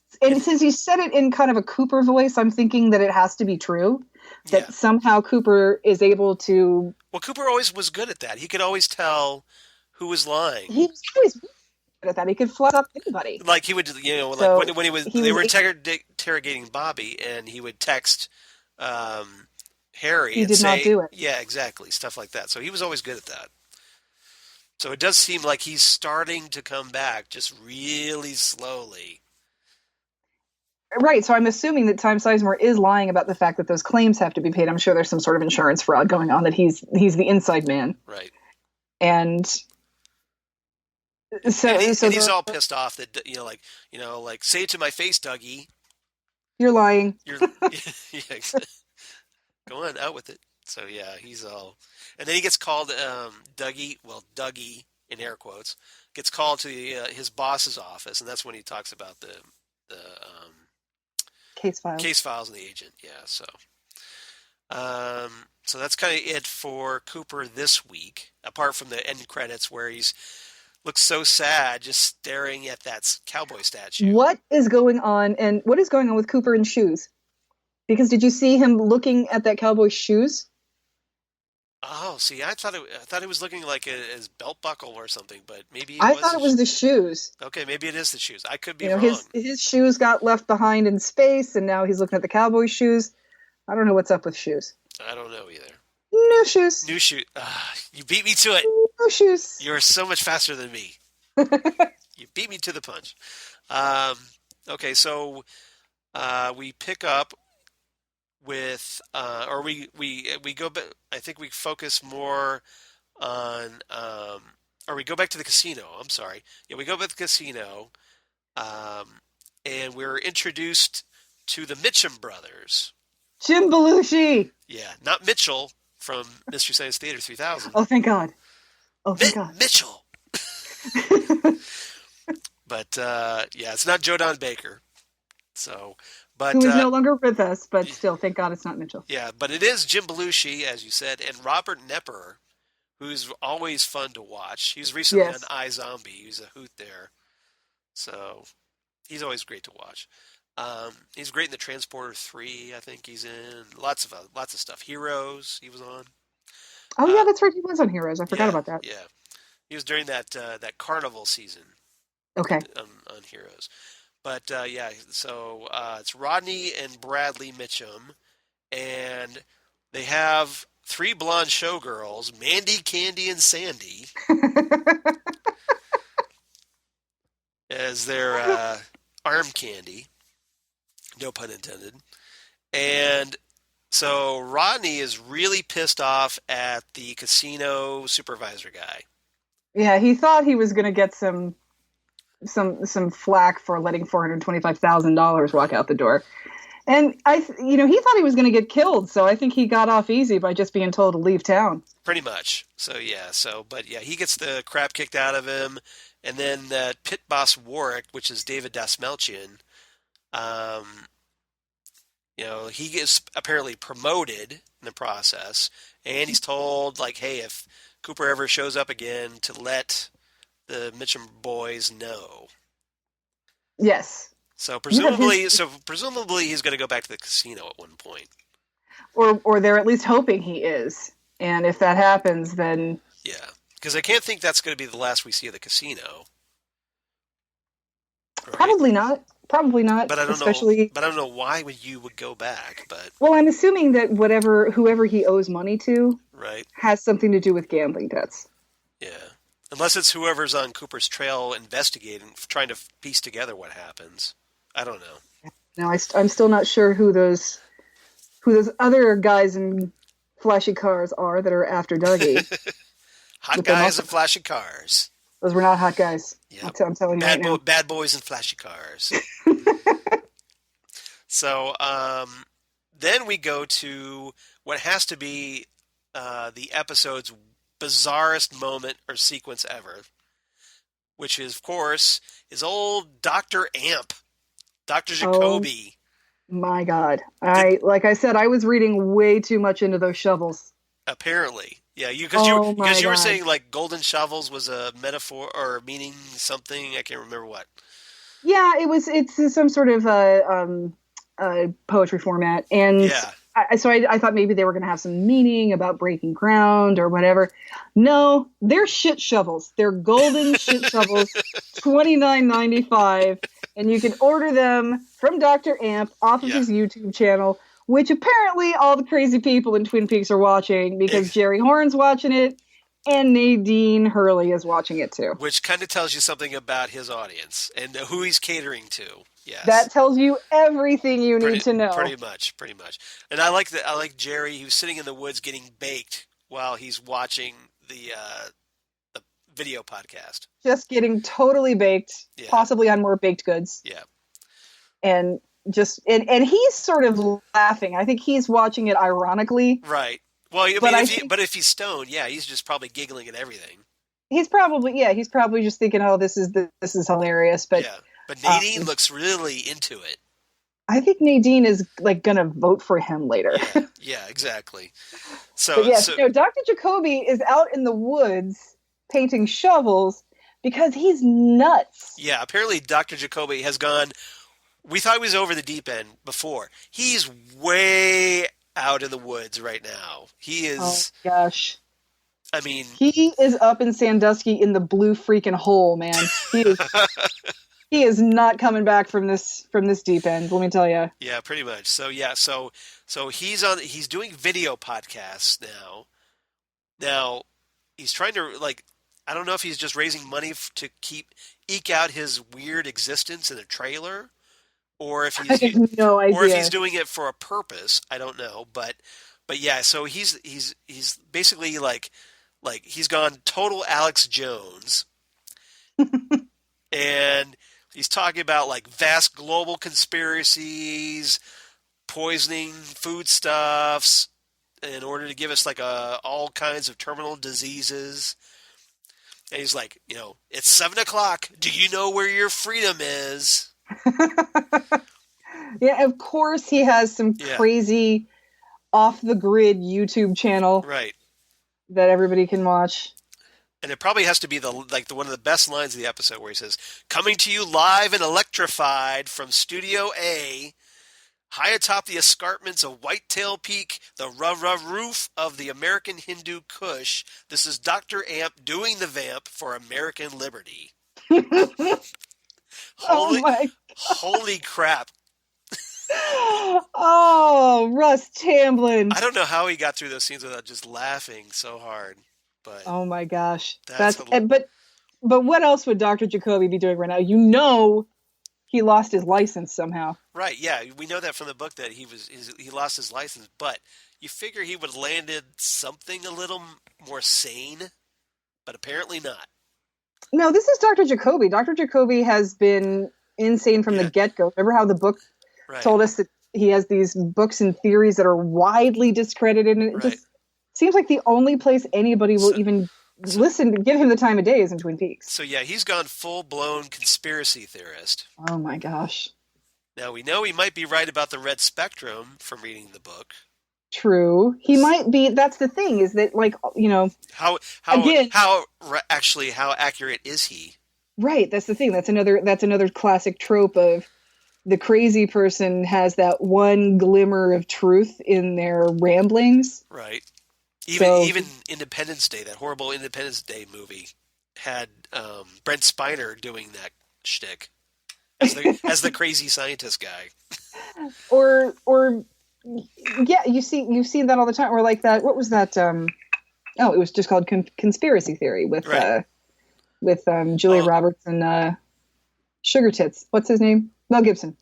he said it in kind of a Cooper voice, I'm thinking that it has to be true. That somehow Cooper is able to. Well, Cooper always was good at that. He could always tell who was lying. He was always good at that. He could flush up anybody. Like he would, So like when they were interrogating Bobby, and he would text Harry. He and did say, not do it. Yeah, exactly, stuff like that. So he was always good at that. So it does seem like he's starting to come back, just really slowly. Right, so I'm assuming that Tom Sizemore is lying about the fact that those claims have to be paid. I'm sure there's some sort of insurance fraud going on, that he's the inside man. Right. And so he's all pissed off that like say it to my face, Dougie. You're lying. Yeah, go on, out with it. So yeah, he's all, and then he gets called Dougie in air quotes, gets called to his boss's office, and that's when he talks about the case files and the agent. Yeah, so that's kind of it for Cooper this week, apart from the end credits where he's looks so sad just staring at that cowboy statue. What is going on, and what is going on with Cooper and shoes? Because did you see him looking at that cowboy's shoes? Oh, see, I thought it was looking like his belt buckle or something, but maybe I thought it was the shoes. Okay, maybe it is the shoes. I could be wrong. His shoes got left behind in space, and now he's looking at the cowboy shoes. I don't know what's up with shoes. I don't know either. New shoes. New shoes. You beat me to it. New shoes. You're so much faster than me. You beat me to the punch. Okay, so we pick up with, or we go back. I think we focus more on, or we go back to the casino. I'm sorry. Yeah, we go back to the casino, and we're introduced to the Mitchum brothers. Jim Belushi. Yeah, not Mitchell from Mystery Science Theater 3000. Oh, thank God. Oh, thank God. Mitchell. But yeah, it's not Joe Don Baker. So, but who is no longer with us, but still, thank God it's not Mitchell. Yeah, but it is Jim Belushi, as you said, and Robert Knepper, who's always fun to watch. He was recently on iZombie. He was a hoot there. So he's always great to watch. He's great in the Transporter 3. I think he's in lots of stuff. Heroes, he was on. Oh yeah, that's right. He was on Heroes. I forgot about that. Yeah, he was during that Carnival season. Okay. On Heroes, but yeah. So it's Rodney and Bradley Mitchum, and they have 3 blonde showgirls: Mandy, Candy, and Sandy, as their arm candy. No pun intended. And so Rodney is really pissed off at the casino supervisor guy. Yeah, he thought he was going to get some flack for letting $425,000 walk out the door. And he thought he was going to get killed, so I think he got off easy by just being told to leave town. Pretty much. So yeah, but he gets the crap kicked out of him, and then that pit boss Warwick, which is David Dasmalchian, he gets apparently promoted in the process, and he's told, like, hey, if Cooper ever shows up again, to let the Mitchum boys know. Yes. So presumably he's going to go back to the casino at one point. Or they're at least hoping he is. And if that happens, then... Yeah, because I can't think that's going to be the last we see of the casino. Right? Probably not. But I don't know why you would go back. But well, I'm assuming that whoever he owes money to, right, has something to do with gambling debts. Yeah, unless it's whoever's on Cooper's trail investigating, trying to piece together what happens. I don't know. Now I'm still not sure who those other guys in flashy cars are that are after Dougie Hot with their guys and mustache. flashy cars. Those were not hot guys. Yep. I'm telling you right now. Bad boys and flashy cars. So then we go to what has to be the episode's bizarrest moment or sequence ever, which is, of course, is old Dr. Amp, Dr. Oh Jacoby. my God. Did, Like I said, I was reading way too much into those shovels. apparently. Yeah, Oh my because you were God. saying like golden shovels was a metaphor or meaning something. I can't remember what. Yeah, it's some sort of poetry format. And Yeah. I thought maybe they were going to have some meaning about breaking ground or whatever. No, they're shit shovels. They're golden shit shovels, $29.95, and you can order them from Dr. Amp off of Yeah. his YouTube channel, which apparently all the crazy people in Twin Peaks are watching because Ex- Jerry Horn's watching it and Nadine Hurley is watching it too. Which kind of tells you something about his audience and who he's catering to. Yes. That tells you everything you need to know. Pretty much. And I like Jerry. He was sitting in the woods getting baked while he's watching the video podcast. Just getting totally baked, Yeah. possibly on more baked goods. Yeah. And and he's sort of laughing. I think he's watching it ironically. Right. Well, But but if he's stoned, yeah, he's just probably giggling at everything. He's probably just thinking, "Oh, this is hilarious." But yeah. But Nadine looks really into it. I think Nadine is like gonna vote for him later. Yeah, exactly. So, but yes, Dr. Jacoby is out in the woods painting shovels because he's nuts. Yeah, apparently Dr. Jacoby has gone. We thought he was over the deep end before. He's way out in the woods right now. He is. Oh gosh. I mean, he is up in Sandusky in the blue freaking hole, man. He is not coming back from this deep end. Let me tell you. Yeah, pretty much. So yeah, so he's doing video podcasts now. Now he's trying to I don't know if he's just raising money to eke out his weird existence in a trailer, or if I have no idea. or if he's doing it for a purpose. I don't know, but yeah. So he's basically like he's gone total Alex Jones, and he's talking about like vast global conspiracies, poisoning foodstuffs in order to give us like all kinds of terminal diseases. And he's like, it's 7:00. Do you know where your freedom is? Yeah, of course he has some crazy off the grid YouTube channel. Right. That everybody can watch. And it probably has to be the one of the best lines of the episode where he says, "Coming to you live and electrified from Studio A, high atop the escarpments of Whitetail Peak, the roof of the American Hindu Kush, this is Dr. Amp doing the vamp for American liberty." Holy crap. Oh, Russ Tamblyn. I don't know how he got through those scenes without just laughing so hard. But oh my gosh. But what else would Dr. Jacoby be doing right now? He lost his license somehow. Right, yeah, we know that from the book that he lost his license, but you figure he would have landed something a little more sane, but apparently not. No, this is Dr. Jacoby. Dr. Jacoby has been insane from the get-go. Remember how the book told us that he has these books and theories that are widely discredited, and it just seems like the only place anybody will even listen to give him the time of day is in Twin Peaks. So yeah, he's gone full-blown conspiracy theorist. Oh my gosh. Now we know he might be right about the red spectrum from reading the book. True. He might be. That's the thing, is that how accurate is he? Right, that's the thing. That's another classic trope of the crazy person has that one glimmer of truth in their ramblings. Right. Even Independence Day, that horrible Independence Day movie, had Brent Spiner doing that shtick as the crazy scientist guy. Or yeah, you've seen that all the time. Or like that. What was that? It was just called Conspiracy Theory with Julia Roberts and Sugar Tits. What's his name? Mel Gibson.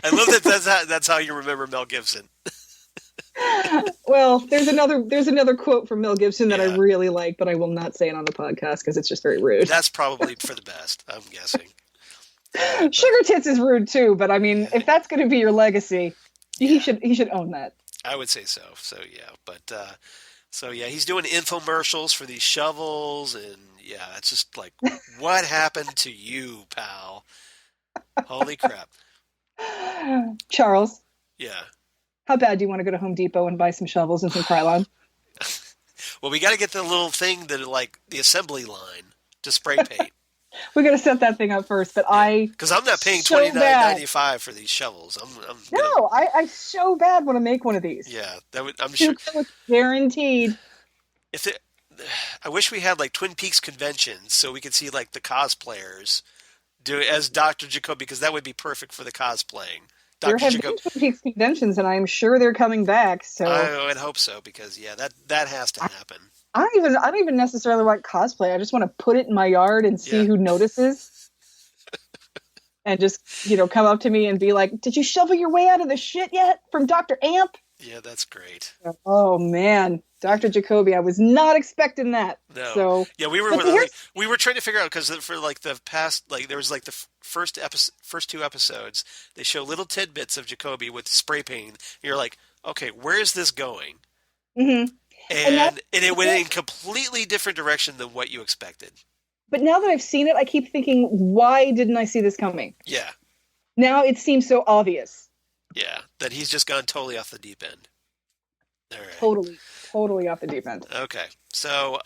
I love that that's how you remember Mel Gibson. Well, there's another quote from Mel Gibson that I Yeah, really like, but I will not say it on the podcast because it's just very rude. that's probably for the best, I'm guessing. But Sugar tits is rude too, but I mean, yeah, if that's going to be your legacy, he yeah, should own that. I would say so. So yeah, but so yeah, he's doing infomercials for these shovels, and yeah, it's just like, what happened to you, pal? Holy crap! Charles, Yeah. how bad do you want to go to Home Depot and buy some shovels and some Krylon? Well, we got to get the little thing that like the assembly line to spray paint. We got to set that thing up first. But Yeah, I because I'm not paying so bad. $29.95 for these shovels. I'm gonna. No, I so bad want to make one of these. Yeah, that would. I'm sure. It's guaranteed. If it, I wish we had like Twin Peaks conventions so we could see like the cosplayers do it as Dr. Jacoby, because that would be perfect for the cosplaying. There Dr. have been Jacob. Twin Peaks conventions, and I'm sure they're coming back. So I would hope so, because yeah, that has to I, happen. I don't even necessarily want cosplay. I just want to put it in my yard and see Yeah. who notices, and just come up to me and be like, "Did you shovel your way out of the shit yet from Dr. Amp?" Yeah, that's great. Oh man, Dr. Jacoby, I was not expecting that. No. So Yeah, we were but here's we were trying to figure out, because for like the past, like there was like the first two episodes, they show little tidbits of Jacoby with spray paint. And you're like, okay, where is this going? mhm. and that. And it went in completely different direction than what you expected. But now that I've seen it, I keep thinking, why didn't I see this coming? Yeah, Now it seems so obvious. yeah, that he's just gone totally off the deep end. All right. Totally off the deep end. Okay. So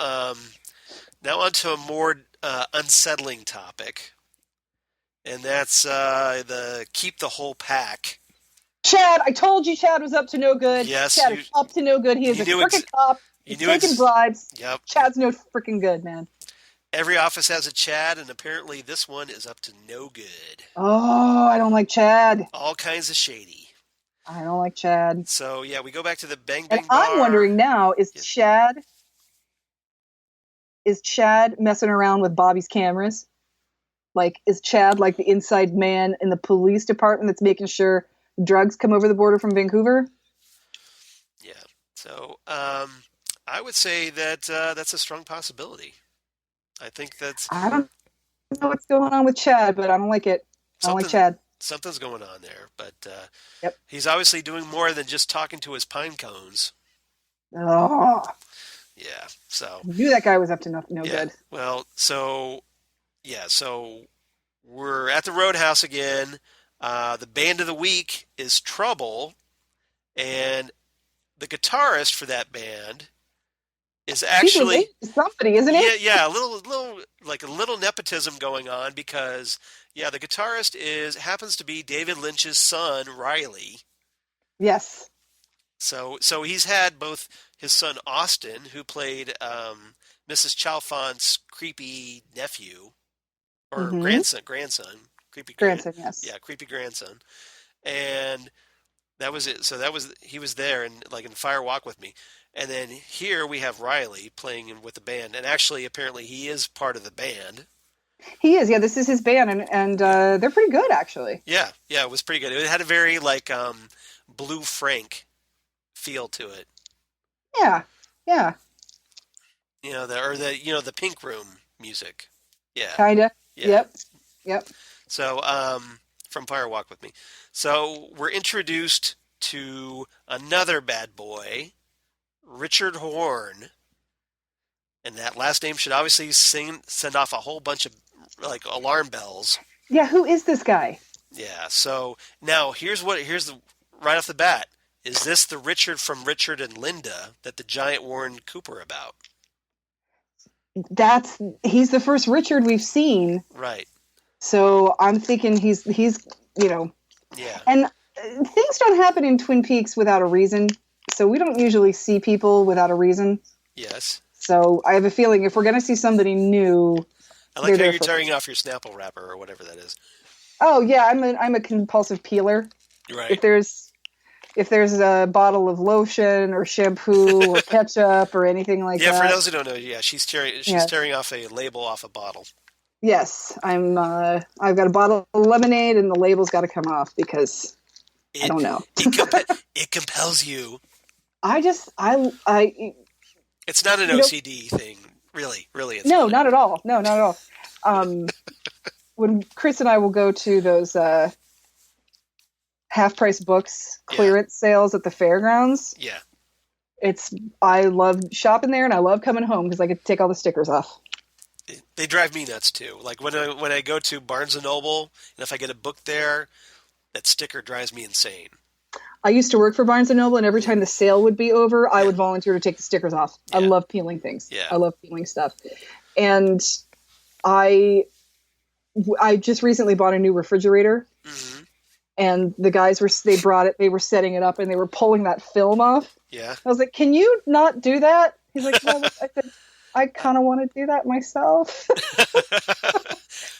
now on to a more unsettling topic, and that's the keep the whole pack. Chad, I told you Chad was up to no good. Yes, Chad is up to no good. He is a crooked cop. He's taking bribes. Yep. Chad's no freaking good, man. Every office has a Chad, and apparently this one is up to no good. Oh, I don't like Chad. All kinds of shady. I don't like Chad. So yeah, we go back to the Bang And Bang Bar. I'm wondering now, Yeah. Is Chad messing around with Bobby's cameras? Like, is Chad like the inside man in the police department that's making sure drugs come over the border from Vancouver? Yeah. So I would say that that's a strong possibility. I think that's I don't know what's going on with Chad, but I don't like it. I don't like Chad. something's going on there. But Yep. he's obviously doing more than just talking to his pine cones. Oh, Yeah. So knew that guy was up to no yeah. good. Well, so yeah. So we're at the Roadhouse again. The band of the week is Trouble, and the guitarist for that band is He's actually related to somebody, isn't he? yeah, a little nepotism going on, because yeah, the guitarist happens to be David Lynch's son, Riley. Yes. So he's had both his son Austin, who played Mrs. Chalfont's creepy nephew or Mhm. grandson, creepy Grandson, yes. yeah, creepy grandson, and that was it. So he was there and like in Fire Walk with Me, and then here we have Riley playing with the band, and actually apparently he is part of the band. He is. Yeah, this is his band, and they're pretty good, actually. Yeah, it was pretty good. It had a very like Blue Frank feel to it. Yeah, yeah, The Pink Room music. Yeah, kinda. yeah. Yep. So from Fire Walk with Me. So we're introduced to another bad boy, Richard Horn, and that last name should obviously send off a whole bunch of like alarm bells. Yeah, who is this guy? Yeah. So now here's the right off the bat. Is this the Richard from Richard and Linda that the giant warned Cooper about? He's the first Richard we've seen. Right. So I'm thinking he's Yeah. and things don't happen in Twin Peaks without a reason. So we don't usually see people without a reason. Yes. So I have a feeling if we're going to see somebody new, I like how there you're for- tearing off your Snapple wrapper or whatever that is. oh yeah, I'm a compulsive peeler. Right. If there's a bottle of lotion or shampoo or ketchup or anything like that. Yeah, for those who don't know, yeah, she's tearing off a label off a bottle. Yes, I've got a bottle of lemonade and the label's got to come off because I It don't know. it compels you. I just I It's not an you know OCD thing, really. Really, it's no, not. not at all. No, not at all. Um, when Chris and I will go to those half price books Yeah, clearance sales at the fairgrounds, yeah. it's I love shopping there and I love coming home because I get to take all the stickers off. They drive me nuts too. Like when I go to Barnes and Noble, and if I get a book there, that sticker drives me insane. I used to work for Barnes and Noble, and every Yeah, time the sale would be over, I yeah, would volunteer to take the stickers off. I yeah, love peeling things. yeah. I love peeling stuff. And I I just recently bought a new refrigerator, Hmm. and the guys were they brought it, they were setting it up, and they were pulling that film off. Yeah. I was like, "Can you not do that?" He's like, "Well," I said, "I kind of want to do that myself."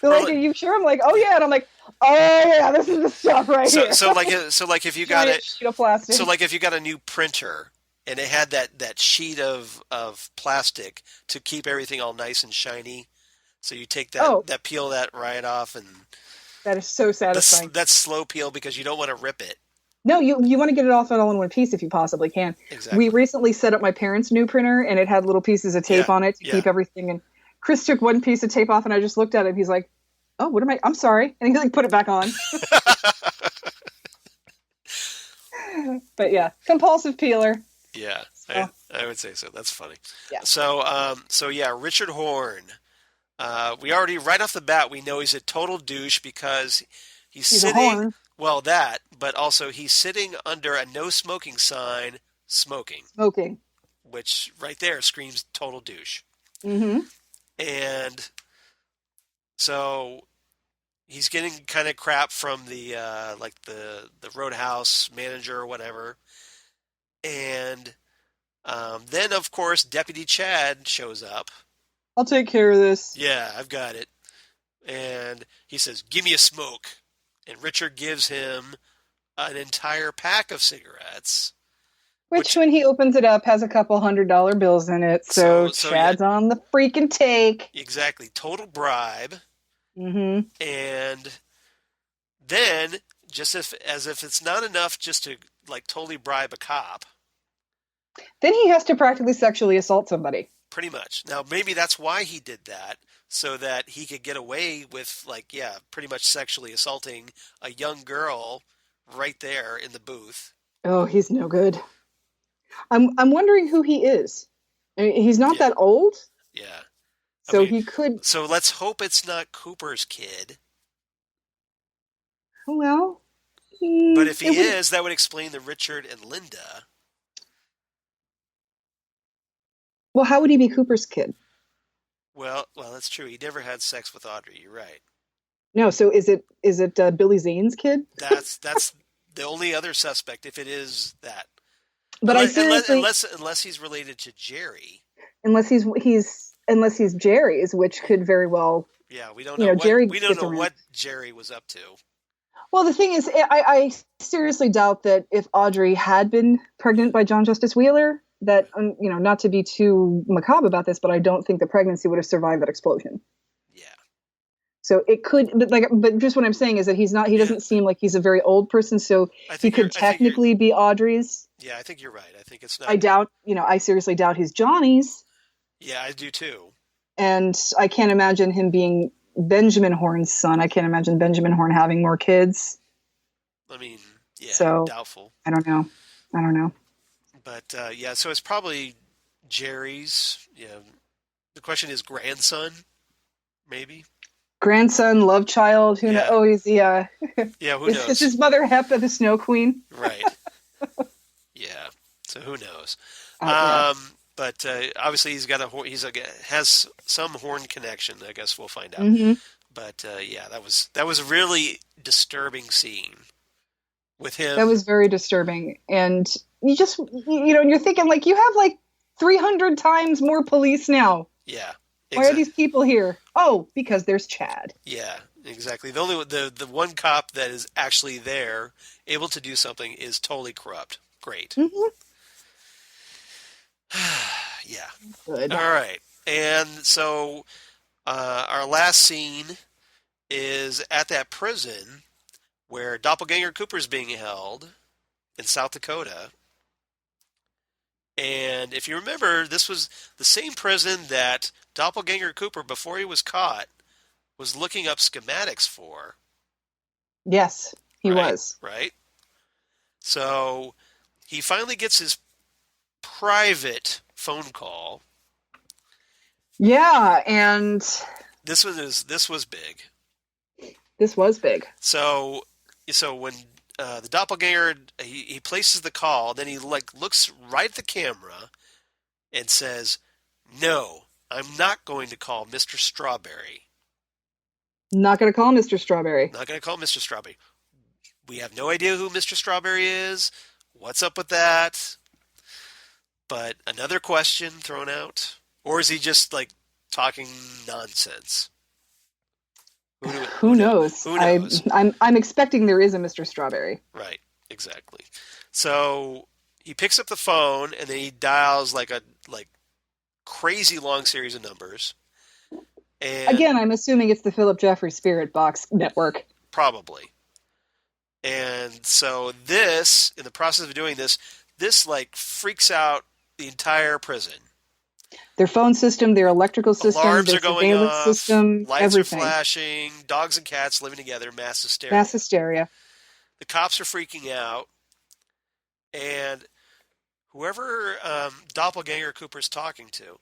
They're Or like, "Are you sure?" I'm like, "Oh yeah," and I'm like, "Oh yeah, this is the stuff right here." so like if you got Giant it, sheet of plastic. so like if you got a new printer and it had that sheet of plastic to keep everything all nice and shiny, so you take Oh, that peel that right off, and that is so satisfying. that's slow peel because you don't want to rip it. No, you want to get it off all in one piece if you possibly can. We Exactly. recently set up my parents' new printer, and it had little pieces of tape Yeah. on it to Yeah. keep everything. And Chris took one piece of tape off, and I just looked at it. He's like, "Oh, what am I? I'm sorry," and he like put it back on. But yeah, compulsive peeler. Yeah. So I would say so. That's funny. yeah, So yeah, Richard Horn. We already right off the bat we know he's a total douche because he's he's a sitting, horn well, that, but also he's sitting under a no smoking sign smoking, smoking. which right there screams total douche. Mm-hmm. And so he's getting kind of crap from the like the Roadhouse manager or whatever. And then of course Deputy Chad shows up. I'll take care of this. Yeah, I've got it. And he says, "Give me a smoke." And Richard gives him an entire pack of cigarettes, Which, which when he opens it up, has a couple $100 bills in it. So so yeah, Chad's on the freaking take. exactly, total bribe. Mm-hmm. And then just as if it's not enough just to like totally bribe a cop, Then he has to practically sexually assault somebody. pretty much. Now maybe that's why he did that, so that he could get away with like, yeah, pretty much sexually assaulting a young girl right there in the booth. Oh, he's no good. I'm wondering who he is. I mean, he's not Yeah, that old, yeah. I so mean, he could. so let's hope it's not Cooper's kid. Well, But if it he would. is, that would explain the Richard and Linda. Well, how would he be Cooper's kid? Well, that's true. He never had sex with Audrey. You're right. No, so is it Billy Zane's kid? That's the only other suspect if it is that. But I seriously, Unless he's related to Jerry. unless he's Jerry's, which could very well, Yeah, we don't you know know, what Jerry we don't gets know around. what Jerry was up to. Well, the thing is, I seriously doubt that if Audrey had been pregnant by John Justice Wheeler, that not to be too macabre about this, but I don't think the pregnancy would have survived that explosion. Yeah. So it could, but just what I'm saying is that he's not. He Yeah. doesn't seem like he's a very old person, so he could I think you're technically be Audrey's. yeah, I think you're right. I think it's I not. doubt, I seriously doubt he's Johnny's, Yeah, I do too. and I can't imagine him being Benjamin Horn's son. I can't imagine Benjamin Horn having more kids. I mean, yeah, So doubtful. I don't know. I don't know. But yeah, so it's probably Jerry's. Yeah. The question is grandson, maybe. Grandson, love child. Who knows? Yeah. Oh, he's the. Yeah, who Is knows? his mother Hepa the Snow Queen? Right. Yeah. So who knows? Yeah. But obviously he's got a has some horn connection. I guess we'll find out. Hmm. But yeah, that was a really disturbing scene with That him. was very disturbing, and and you're thinking like you have like 300 times more police now. Yeah. Why are Exactly. these people here? Oh, because there's Chad. Yeah. Exactly. The one cop that is actually there, able to do something, is totally corrupt. Great. Hmm. Yeah. Good. All right. And so our last scene is at that prison where Doppelganger Cooper is being held in South Dakota. And if you remember, this was the same prison that Doppelganger Cooper, before he was caught, was looking up schematics for. Yes, he Right? was. Right? So he finally gets his private phone call. Yeah, and This was big. this was big. So when the doppelganger he places the call, then he like looks right at the camera and says, "No, I'm not going to call Mr. Strawberry. Not going to call Mr. Strawberry. Not going to call Mr. Strawberry. We have no idea who Mr. Strawberry is. What's up with that?" But another question thrown out, or is he just like talking nonsense? Who knows? Who knows? I'm expecting there is a Mr. Strawberry. Right, exactly. So he picks up the phone and then he dials like a crazy long series of numbers. And Again, I'm assuming it's the Philip Jeffrey Spirit Box network. probably. And so this, in the process of doing this like freaks out the entire prison. Their phone system, their electrical system, Alarms their are going surveillance off, system, lights everything. are flashing, dogs and cats living together, mass hysteria. Mass hysteria. The cops are freaking out, and whoever Doppelganger Cooper's talking to,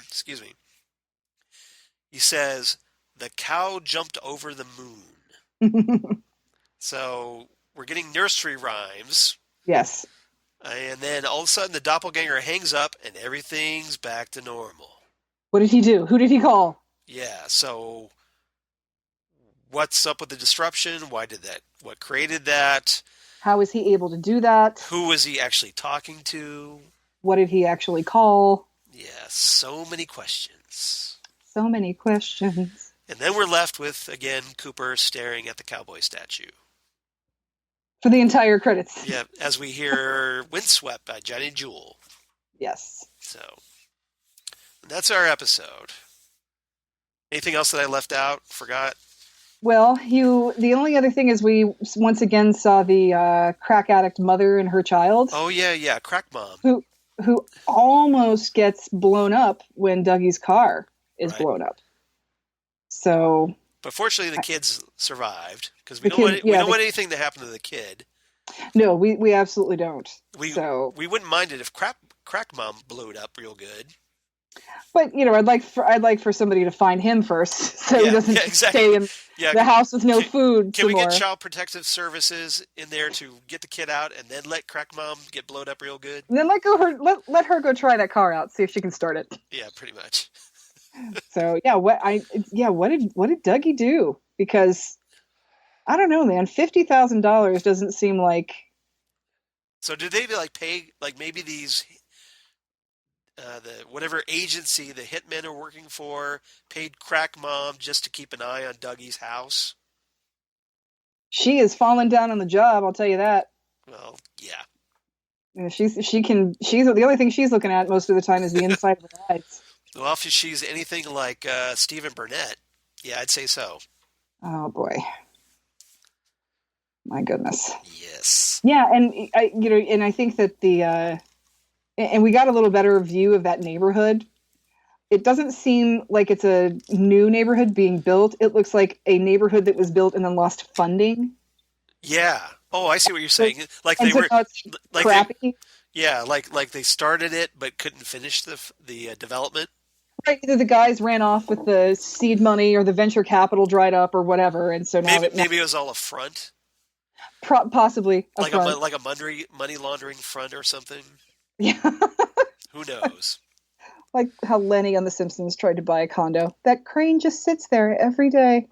excuse me, he says, "The cow jumped over the moon." So we're getting nursery rhymes. Yes. And then all of a sudden the doppelganger hangs up and everything's back to normal. What did he do? Who did he call? Yeah, so what's up with the disruption? What created that? How was he able to do that? Who was he actually talking to? What did he actually call? Yeah, so many questions. So many questions. And then we're left with, again, Cooper staring at the cowboy statue. For the entire credits. Yeah, as we hear Windswept by Johnny Jewel. Yes. So, that's our episode. Anything else that I left out? Forgot? Well, the only other thing is we once again saw the crack addict mother and her child. Oh, yeah, Crack Mom. Who almost gets blown up when Dougie's car is blown up. So... But fortunately, the kids survived because we don't want anything to happen to the kid. No, we absolutely don't. We wouldn't mind it if Crack Mom blew it up real good. But I'd like for somebody to find him first, so he doesn't stay in the house with no food. Can we get Child Protective Services in there to get the kid out and then let Crack Mom get blowed up real good? And then let her go try that car out, see if she can start it. Yeah, pretty much. So what did Dougie do? Because I don't know, man. $50,000 doesn't seem like. So did they pay maybe these the whatever agency the hitmen are working for paid Crack Mom just to keep an eye on Dougie's house? She is falling down on the job, I'll tell you that. Well, yeah. And she's the only thing she's looking at most of the time is the inside of her eyes. Well, if she's anything like Stephen Burnett, yeah, I'd say so. Oh boy, my goodness. Yes. Yeah, and I think that and we got a little better view of that neighborhood. It doesn't seem like it's a new neighborhood being built. It looks like a neighborhood that was built and then lost funding. Yeah. Oh, I see what you're saying. Like and they were like crappy. Like they started it but couldn't finish the development. Right, either the guys ran off with the seed money or the venture capital dried up or whatever, and so maybe it was all a front. Possibly a front. Like a money laundering front or something. Yeah. Who knows? Like how Lenny on The Simpsons tried to buy a condo. That crane just sits there every day.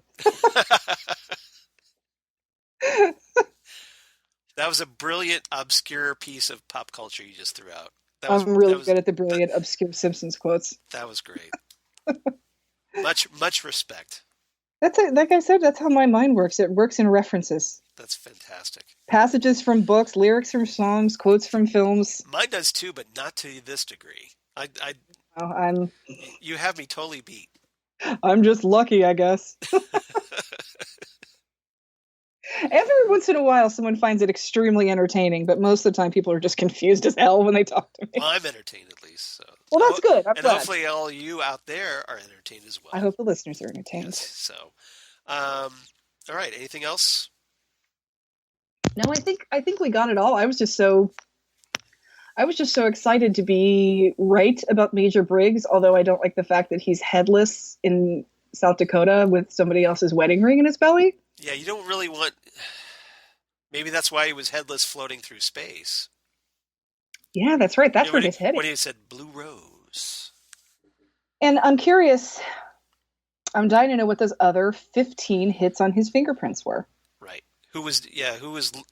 That was a brilliant, obscure piece of pop culture you just threw out. I'm really good at the brilliant, obscure Simpsons quotes. That was great. much respect. Like I said, that's how my mind works. It works in references. That's fantastic. Passages from books, lyrics from songs, quotes from films. Mine does too, but not to this degree. You have me totally beat. I'm just lucky, I guess. Every once in a while, someone finds it extremely entertaining, but most of the time, people are just confused as hell when they talk to me. Well, I'm entertained at least. So, Well, that's good. I'm and glad. hopefully all you out there are entertained as I well. hope the listeners are Yes. entertained. So, um, all right. Anything else? No, I think we got it all. I was just so excited to be right about Major Briggs, although I don't like the fact that he's headless in South Dakota with somebody else's wedding ring in his belly. Yeah, you don't really want. Maybe that's why he was headless floating through space. Yeah, that's right. You That's know, where his head when is. he said Blue Rose. And I'm curious, I'm dying to know what those other 15 hits on his fingerprints were. Right. Who was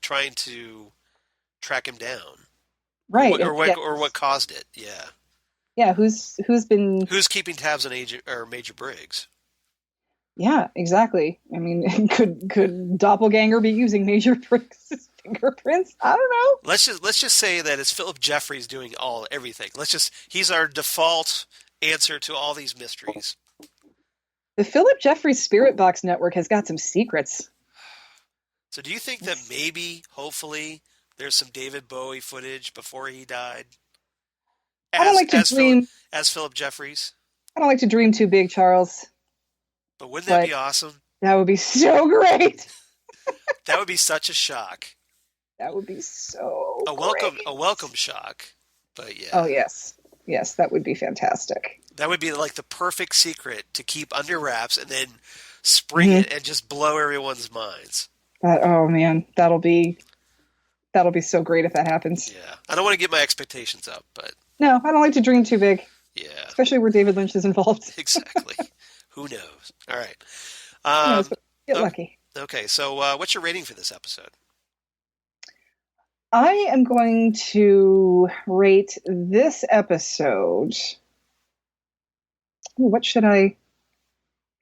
trying to track him down? Right. Or what caused it? Yeah. Yeah, who's been. Who's keeping tabs on Major Briggs? Yeah, exactly. I mean, could Doppelganger be using Major Briggs' fingerprints? I don't know. Let's just say that it's Philip Jeffries doing everything. He's our default answer to all these mysteries. The Philip Jeffries Spirit Box Network has got some secrets. So do you think that maybe, hopefully, there's some David Bowie footage before he died? I don't like to dream. As Philip Jeffries? I don't like to dream too big, Charles. But wouldn't that But be awesome? that would be so great. That would be such a shock. That would be so A welcome shock. But Oh, yeah. yes. Yes, that would be fantastic. That would be like the perfect secret to keep under wraps and then spring it and just blow everyone's minds. Oh man, that'll be so great if that happens. Yeah. I don't want to get my expectations up, but No, I don't like to dream too big, yeah. especially where David Lynch is involved. Exactly. Who knows? All right. Who knows, but get lucky. Okay, so what's your rating for this episode? I am going to rate this episode. Ooh, what should I?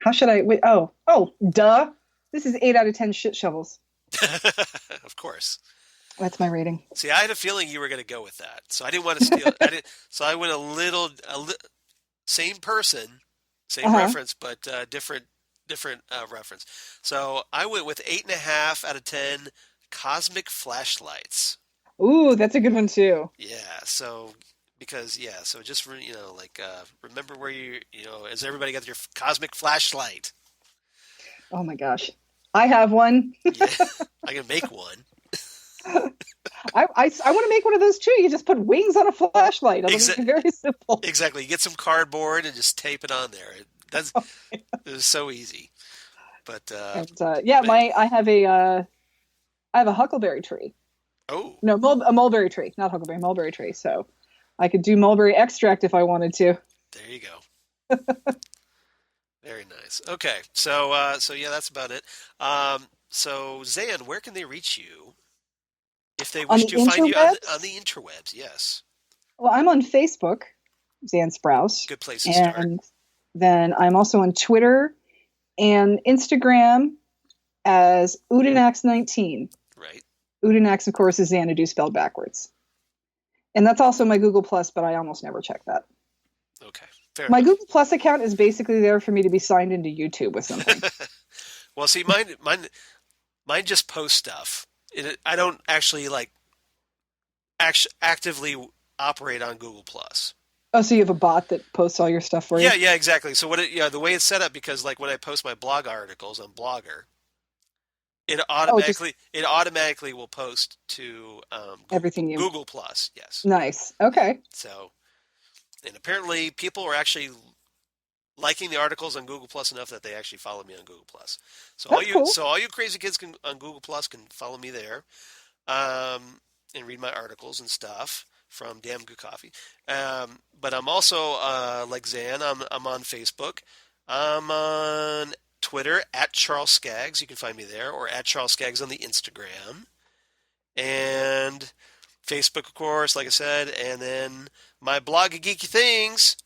How should I? Wait, duh. This is 8 out of 10 shit shovels. Of course. That's my rating. See, I had a feeling you were going to go with that, so I didn't want to steal it. So I went same person, same reference, but different reference. So I went with 8.5 out of 10 cosmic flashlights. Ooh, that's a good one too. Yeah. So so just remember where has everybody got your cosmic flashlight? Oh my gosh, I have one. Yeah, I can make one. I want to make one of those too. You just put wings on a flashlight. It's very simple. Exactly. You get some cardboard and just tape it on there. It was so easy. But I have a huckleberry tree. Oh. No, a mulberry tree, not huckleberry, mulberry tree. So I could do mulberry extract if I wanted to. There you go. Very nice. Okay. So yeah, that's about it. So Zan, where can they reach you if they wish to find you on the interwebs? Yes. Well, I'm on Facebook, Zan Sprouse. Good place to start. And then I'm also on Twitter and Instagram as Udinax19. Right. Udinax, of course, is Xanadu spelled backwards. And that's also my Google Plus, but I almost never check that. Okay. Fair my enough. Google Plus account is basically there for me to be signed into YouTube with something. Well, see, mine just posts stuff. I don't actually actively operate on Google Plus. Oh, so you have a bot that posts all your stuff for you? Yeah, exactly. So the way it's set up, because like when I post my blog articles on Blogger, it automatically will post to everything Google Plus. Yes. Nice. Okay. So, and apparently people are actually liking the articles on Google Plus enough that they actually follow me on Google Plus. So all you crazy kids on Google Plus can follow me there, and read my articles and stuff from Damn Good Coffee. But I'm also like Zan. I'm on Facebook. I'm on Twitter at Charles Skaggs. You can find me there, or at Charles Skaggs on the Instagram. And Facebook, of course, like I said, and then my blog of geeky things.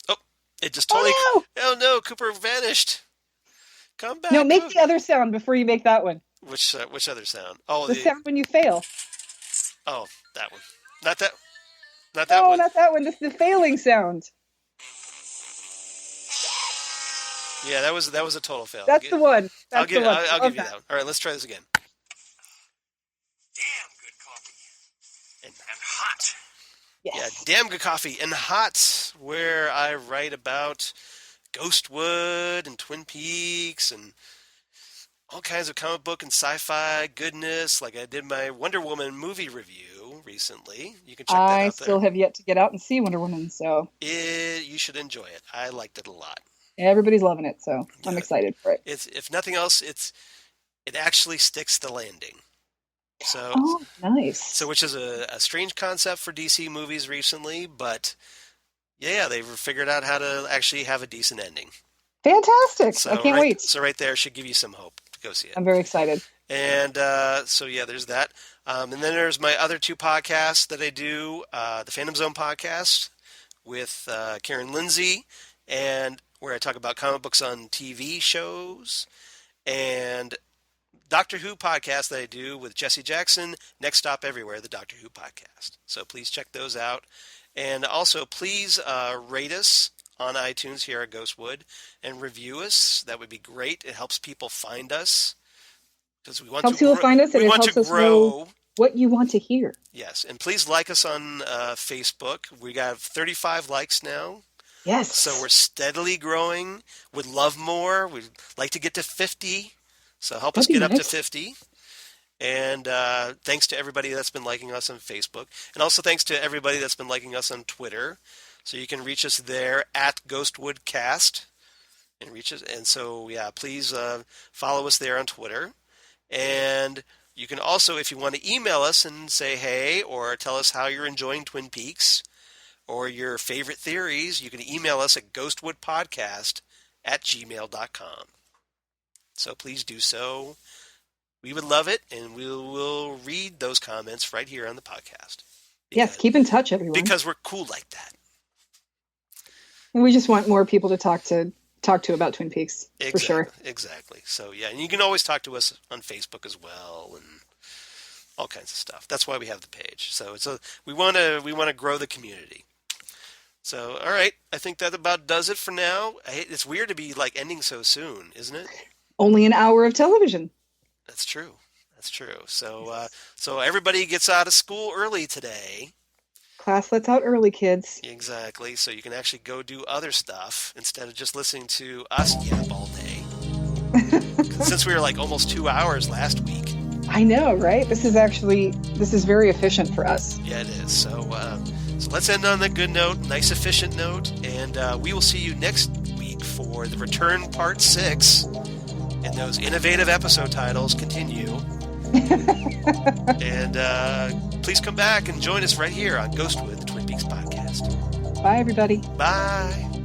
Oh, it just totally. Oh no, Cooper vanished. Come back. No, make the other sound before you make that one. Which other sound? Oh, the sound when you fail. Oh, that one. Not that one. No, not that one. This is the failing sound. Yeah, that was a total fail. That's the one. That's the one. I'll Love give you that one. All right, let's try this again. Damn good coffee. And hot. Yes. Yeah, damn good coffee and hot, where I write about Ghostwood and Twin Peaks and all kinds of comic book and sci-fi goodness. Like I did my Wonder Woman movie review recently. You can check that out there. I still have yet to get out and see Wonder Woman, so You should enjoy it. I liked it a lot. everybody's loving it, so I'm Yeah. excited for it. It's, if nothing else, it actually sticks the landing. So, Oh, nice. so which is a strange concept for DC movies recently, but yeah, they've figured out how to actually have a decent ending. Fantastic. So I can't wait. So right there should give you some hope to go see it. I'm very excited. And so yeah, there's that. And then there's my other two podcasts that I do, the Phantom Zone podcast with Karen Lindsay, and where I talk about comic books on TV shows, and Doctor Who podcast that I do with Jesse Jackson, Next Stop Everywhere, the Doctor Who podcast. So please check those out. And also please rate us on iTunes here at Ghostwood and review us. That would be great. It helps people find us. Because we want Helps to people find us, and we it want helps to us grow. know what you want to hear. Yes, and please like us on Facebook. We got 35 likes now, Yes. so we're steadily growing. Would love more. We'd like to get to 50, so help us That'd be get up to nice. 50. And thanks to everybody that's been liking us on Facebook, and also thanks to everybody that's been liking us on Twitter. So you can reach us there at GhostwoodCast, and reach us. And so yeah, please follow us there on Twitter. And you can also, if you want to email us and say hey, or tell us how you're enjoying Twin Peaks, or your favorite theories, you can email us at ghostwoodpodcast@gmail.com. So please do so. We would love it, and we will read those comments right here on the podcast. Yes, keep in touch, everyone. Because we're cool like that. And we just want more people to talk to about Twin Peaks, for sure. Exactly. So yeah, and you can always talk to us on Facebook as well, and all kinds of stuff. That's why we have the page. So we want to grow the community. So all right, I think that about does it for now. It's weird to be like ending so soon, isn't it? Only an hour of television. That's true. That's true. So so everybody gets out of school early today. Class lets out early, kids. Exactly. So you can actually go do other stuff instead of just listening to us yap all day. Since we were like almost 2 hours last week. I know, right? This is very efficient for us. Yeah, it is. So let's end on the good note, nice efficient note, and we will see you next week for the Return Part 6, and those innovative episode titles continue. And please come back and join us right here on Ghostwood, the Twin Peaks podcast. Bye, everybody. Bye.